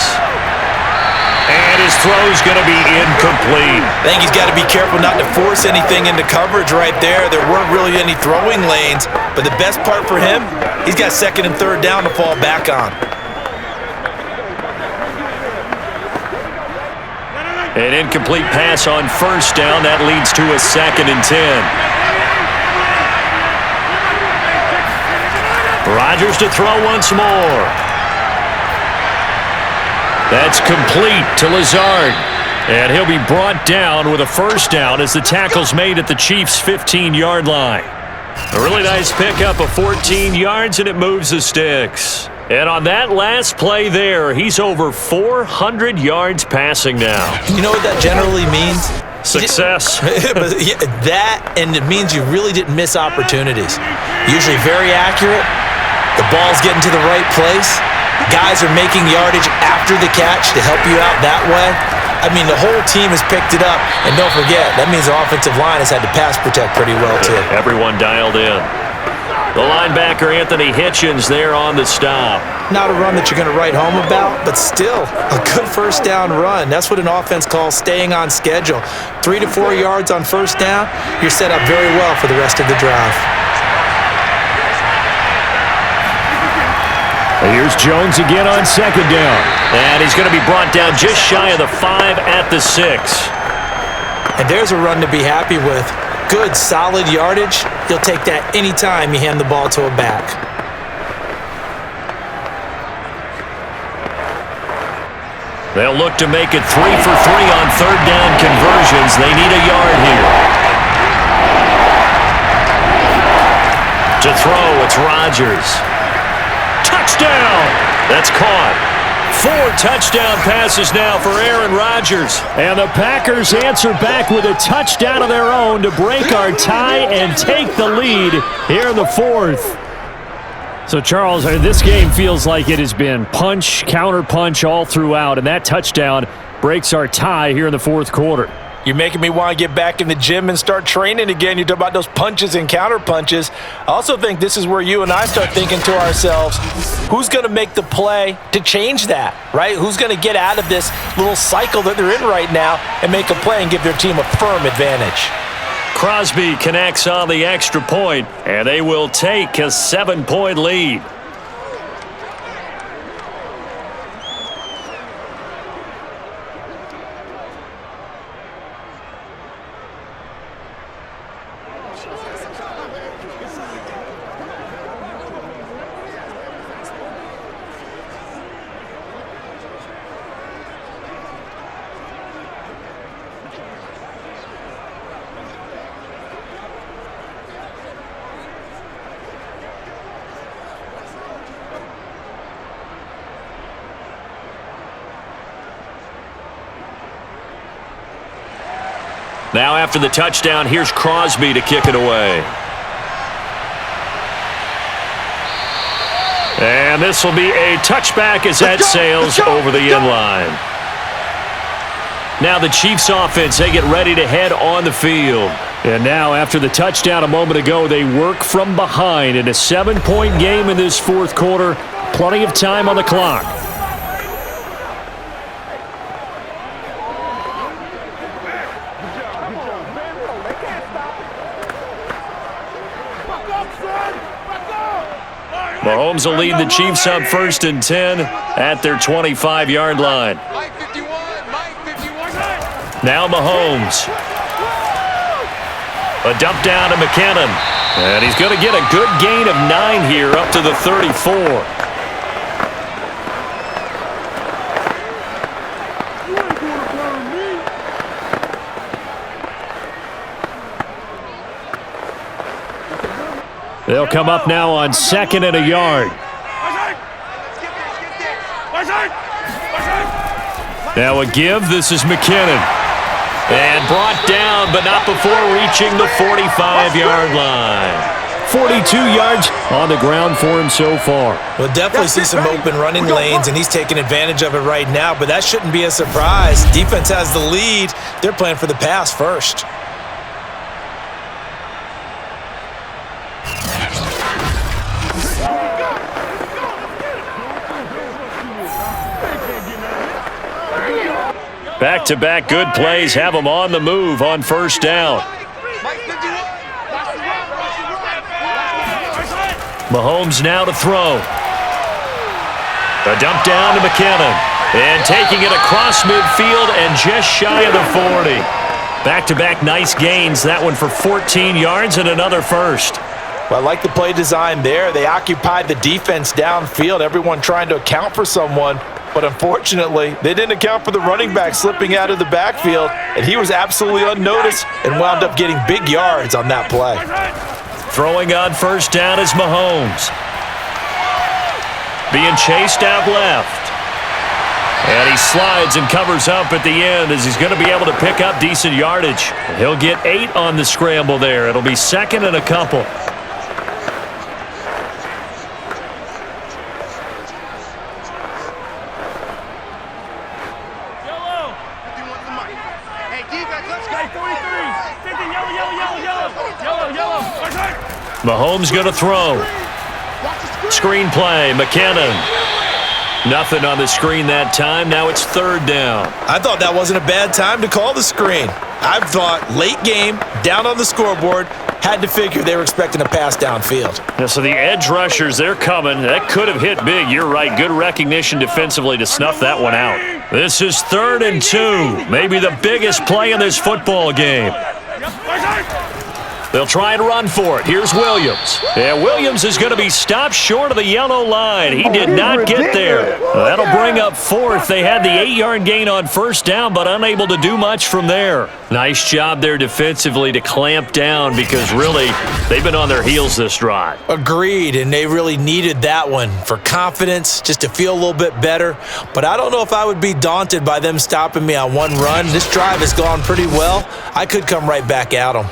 And his throw's going to be incomplete. I think he's got to be careful not to force anything into coverage right there. There weren't really any throwing lanes, but the best part for him, he's got 2nd and 3rd down to fall back on. An incomplete pass on 1st down. That leads to a 2nd and 10. Rodgers to throw once more. That's complete to Lazard. And he'll be brought down with a first down as the tackle's made at the Chiefs' 15-yard line. A really nice pickup of 14 yards, and it moves the sticks. And on that last play there, he's over 400 yards passing now. You know what that generally means? Success. But yeah, that, and it means you really didn't miss opportunities. Usually very accurate. The ball's getting to the right place. Guys are making yardage after the catch to help you out that way. I mean, the whole team has picked it up. And don't forget, that means the offensive line has had to pass protect pretty well, too. Everyone dialed in. The linebacker, Anthony Hitchens, there on the stop. Not a run that you're going to write home about, but still a good first down run. That's what an offense calls staying on schedule. 3 to 4 yards on first down, you're set up very well for the rest of the drive. Here's Jones again on 2nd down. And he's going to be brought down just shy of the 5 at the 6. And there's a run to be happy with. Good, solid yardage. He'll take that anytime you hand the ball to a back. They'll look to make it 3 for 3 on third down conversions. They need a yard here. To throw, it's Rodgers. Touchdown! That's caught. 4 touchdown passes now for Aaron Rodgers. And the Packers answer back with a touchdown of their own to break our tie and take the lead here in the 4th. So, Charles, this game feels like it has been punch, counter punch all throughout, and that touchdown breaks our tie here in the 4th quarter. You're making me want to get back in the gym and start training again. You talk about those punches and counter punches. I also think this is where you and I start thinking to ourselves, who's going to make the play to change that, right? Who's going to get out of this little cycle that they're in right now and make a play and give their team a firm advantage? Crosby connects on the extra point, and they will take a 7-point lead. Now after the touchdown, here's Crosby to kick it away. And this will be a touchback as that sails over the end line. Now the Chiefs offense, they get ready to head on the field. And now after the touchdown a moment ago, they work from behind in a 7-point game in this fourth quarter. Plenty of time on the clock. Mahomes will lead the Chiefs up 1st and 10 at their 25-yard line. Now Mahomes. A dump down to McKinnon. And he's going to get a good gain of 9 here up to the 34. They'll come up now on 2nd and a yard. Now a give. This is McKinnon. And brought down, but not before reaching the 45-yard line. 42 yards on the ground for him so far. We'll definitely see some open running lanes, and he's taking advantage of it right now, but that shouldn't be a surprise. Defense has the lead. They're playing for the pass first. Back-to-back good plays have them on the move on 1st down. Mahomes now to throw. A dump down to McKinnon. And taking it across midfield and just shy of the 40. Back-to-back nice gains. That one for 14 yards and another first. Well, I like the play design there. They occupied the defense downfield, everyone trying to account for someone. But unfortunately, they didn't account for the running back slipping out of the backfield, and he was absolutely unnoticed and wound up getting big yards on that play. Throwing on 1st down is Mahomes. Being chased out left. And he slides and covers up at the end as he's going to be able to pick up decent yardage. He'll get 8 on the scramble there. It'll be 2nd and a couple. Mahomes going to throw. Screen play, McKinnon. Nothing on the screen that time. Now it's 3rd down. I thought that wasn't a bad time to call the screen. I thought late game, down on the scoreboard, had to figure they were expecting a pass downfield. Yeah, so the edge rushers, they're coming. That could have hit big. You're right. Good recognition defensively to snuff that one out. This is 3rd and 2. Maybe the biggest play in this football game. They'll try and run for it. Here's Williams. Yeah, Williams is going to be stopped short of the yellow line. He did not get there. That'll bring up 4th. They had the 8-yard gain on 1st down, but unable to do much from there. Nice job there defensively to clamp down because really, they've been on their heels this drive. Agreed, and they really needed that one for confidence, just to feel a little bit better. But I don't know if I would be daunted by them stopping me on one run. This drive has gone pretty well. I could come right back at them.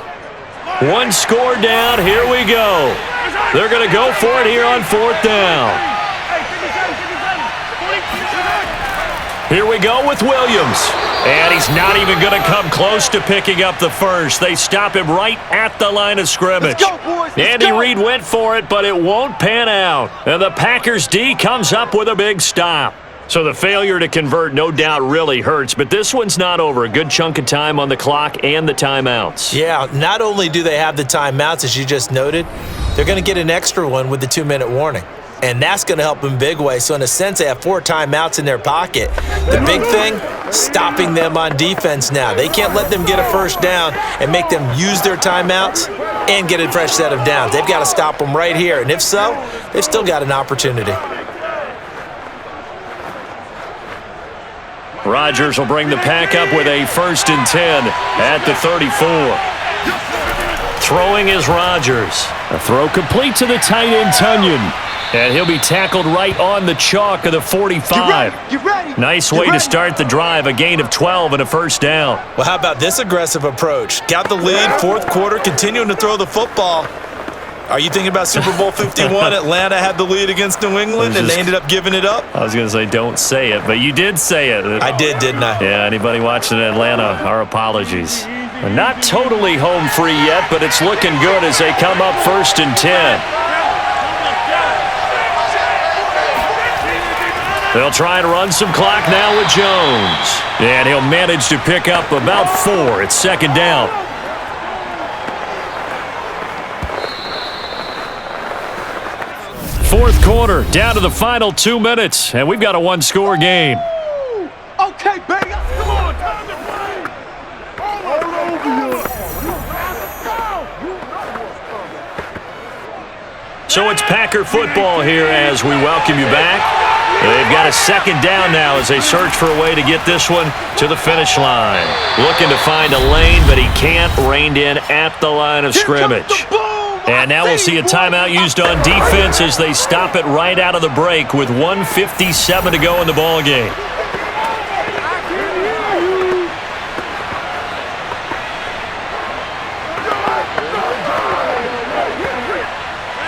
One score down. Here we go. They're going to go for it here on 4th down. Here we go with Williams. And he's not even going to come close to picking up the first. They stop him right at the line of scrimmage. Andy Reid went for it, but it won't pan out. And the Packers D comes up with a big stop. So the failure to convert no doubt really hurts, but this one's not over. A good chunk of time on the clock and the timeouts. Yeah, not only do they have the timeouts, as you just noted, they're going to get an extra one with the 2-minute warning. And that's going to help them big way. So in a sense, they have 4 timeouts in their pocket. The big thing, stopping them on defense now. They can't let them get a 1st down and make them use their timeouts and get a fresh set of downs. They've got to stop them right here. And if so, they've still got an opportunity. Rodgers will bring the pack up with a 1st and 10 at the 34. Throwing is Rodgers. A throw complete to the tight end Tunyon. And he'll be tackled right on the chalk of the 45. Get ready. Nice way to start the drive. A gain of 12 and a 1st down. Well, how about this aggressive approach? Got the lead, 4th quarter, continuing to throw the football. Are you thinking about Super Bowl 51? Atlanta had the lead against New England, and they ended up giving it up? I was going to say don't say it, but you did say it. I did, didn't I? Yeah, anybody watching Atlanta, our apologies. Not totally home free yet, but it's looking good as they come up 1st and 10. They'll try and run some clock now with Jones. And he'll manage to pick up about 4. It's 2nd down. Fourth quarter, down to the final 2 minutes, and we've got a 1-score game. Okay, baby. Come on, time to play. All over you. So it's Packer football here as we welcome you back. They've got a 2nd down now as they search for a way to get this one to the finish line. Looking to find a lane, but he can't. Reined in at the line of scrimmage. And now we'll see a timeout used on defense as they stop it right out of the break with 1:57 to go in the ball game.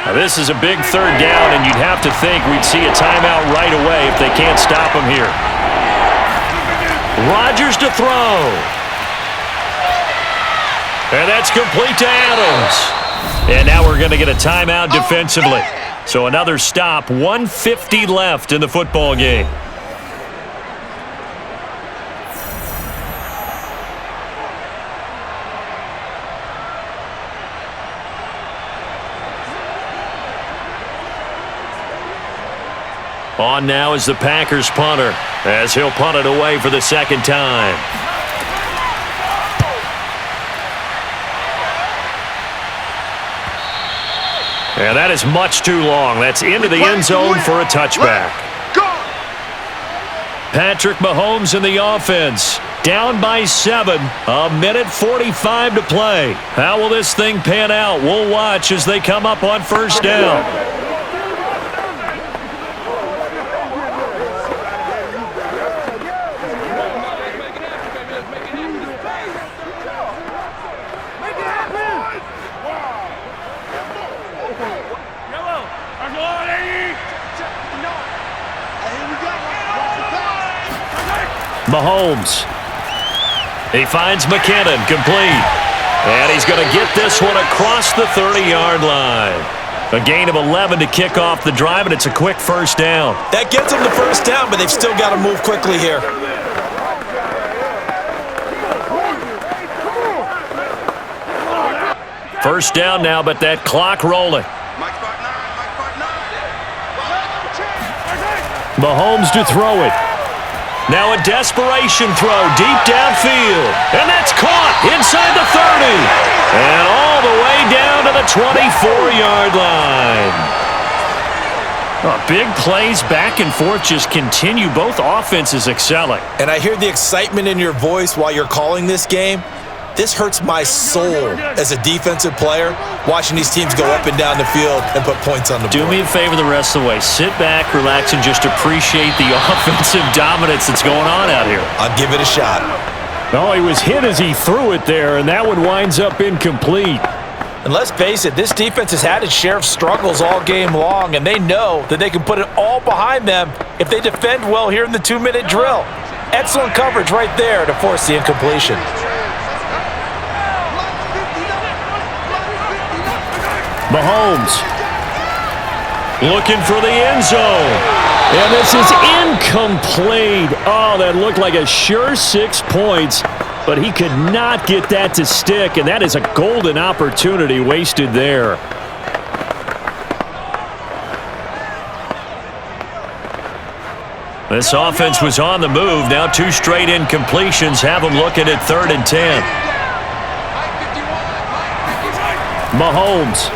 Now this is a big 3rd down, and you'd have to think we'd see a timeout right away if they can't stop him here. Rodgers to throw. And that's complete to Adams. And now we're going to get a timeout defensively. So another stop, 1:50 left in the football game. On now is the Packers punter as he'll punt it away for the 2nd time. And that is much too long. That's into the end zone for a touchback. Patrick Mahomes in the offense. Down by 7. 1:45 to play. How will this thing pan out? We'll watch as they come up on 1st down. Mahomes. He finds McKinnon, complete. And he's going to get this one across the 30-yard line. A gain of 11 to kick off the drive, and it's a quick 1st down. That gets them the 1st down, but they've still got to move quickly here. First down now, but that clock rolling. Mahomes to throw it. Now a desperation throw deep downfield. And that's caught inside the 30. And all the way down to the 24-yard line. Big plays back and forth just continue. Both offenses excelling. And I hear the excitement in your voice while you're calling this game. This hurts my soul as a defensive player, watching these teams go up and down the field and put points on the board. Do me a favor the rest of the way. Sit back, relax, and just appreciate the offensive dominance that's going on out here. I'll give it a shot. No, he was hit as he threw it there, and that one winds up incomplete. And let's face it, this defense has had its share of struggles all game long, and they know that they can put it all behind them if they defend well here in the 2-minute drill. Excellent coverage right there to force the incompletion. Mahomes looking for the end zone. And this is incomplete. Oh, that looked like a sure 6 points, but he could not get that to stick, and that is a golden opportunity wasted there. This offense was on the move. Now 2 straight incompletions have them looking at 3rd and 10. Mahomes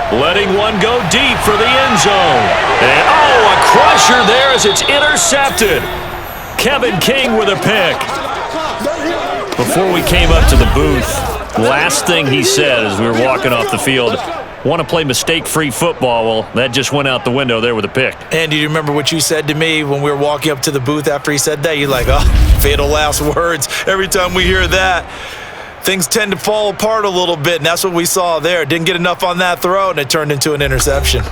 letting one go deep for the end zone. And, a crusher there as it's intercepted. Kevin King with a pick. Before we came up to the booth, last thing he said as we were walking off the field, want to play mistake-free football. Well, that just went out the window there with a pick. And do you remember what you said to me when we were walking up to the booth after he said that? You're like, fatal last words every time we hear that. things tend to fall apart a little bit, and that's what we saw there. Didn't get enough on that throw, and it turned into an interception.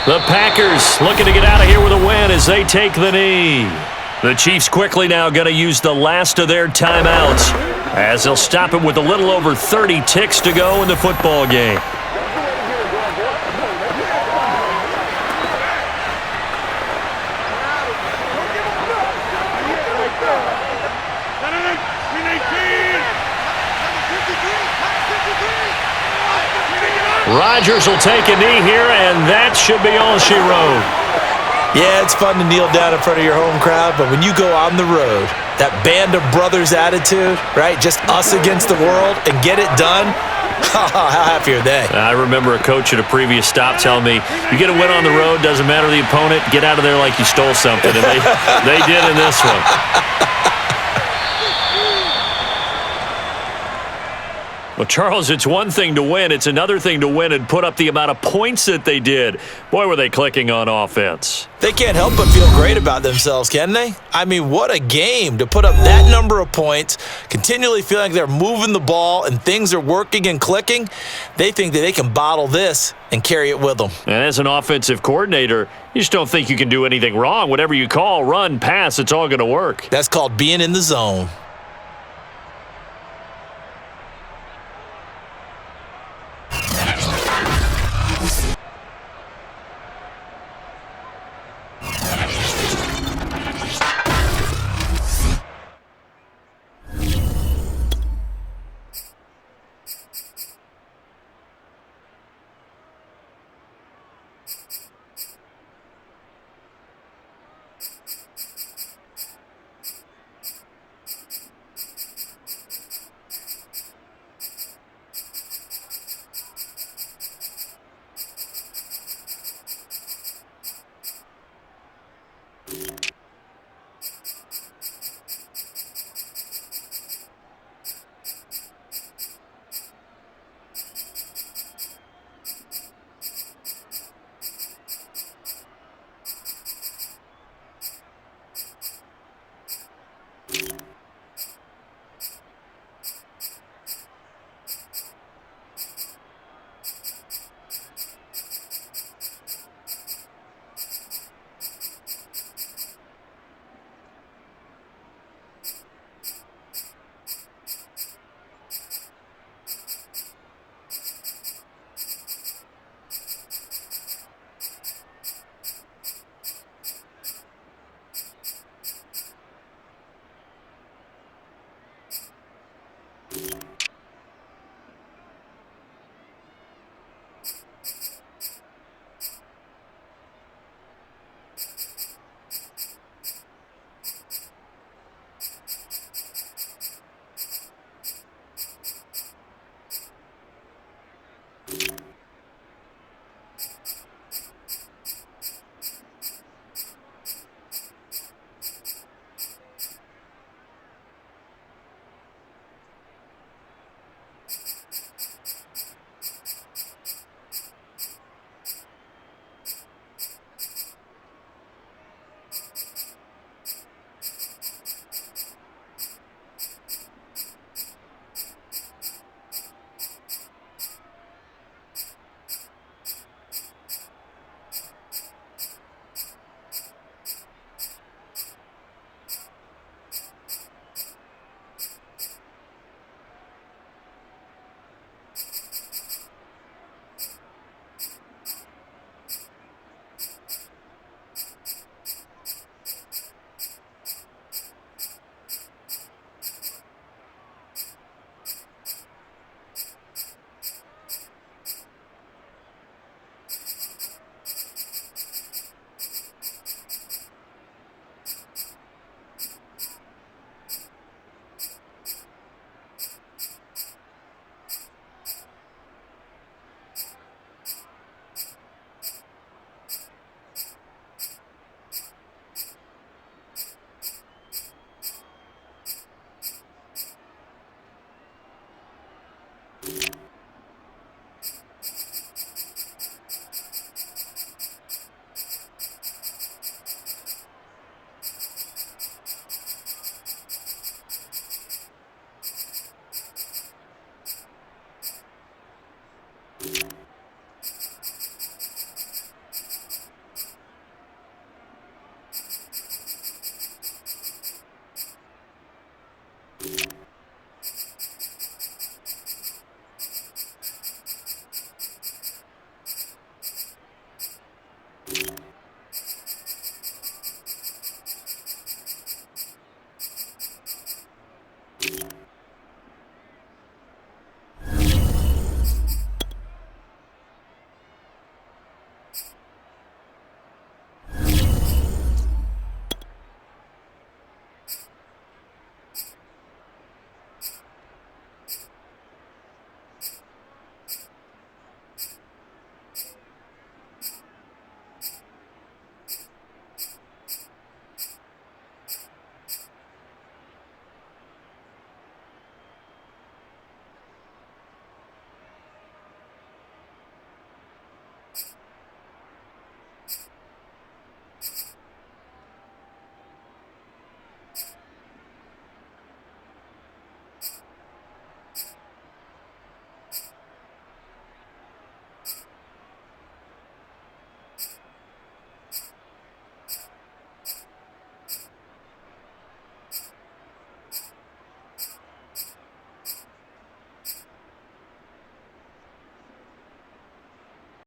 The Packers looking to get out of here with a win as they take the knee. The Chiefs quickly now going to use the last of their timeouts as they'll stop it with a little over 30 ticks to go in the football game. Rodgers will take a knee here, and that should be all she wrote. Yeah, it's fun to kneel down in front of your home crowd, but when you go on the road, that band of brothers attitude, right? Just us against the world and get it done. How happy are they? I remember a coach at a previous stop telling me, you get a win on the road, doesn't matter the opponent, get out of there like you stole something. And they did in this one. Well, Charles, it's one thing to win. It's another thing to win and put up the amount of points that they did. Boy, were they clicking on offense. They can't help but feel great about themselves, can they? I mean, what a game to put up that number of points, continually feeling like they're moving the ball and things are working and clicking. They think that they can bottle this and carry it with them. And as an offensive coordinator, you just don't think you can do anything wrong. Whatever you call, run, pass, it's all going to work. That's called being in the zone.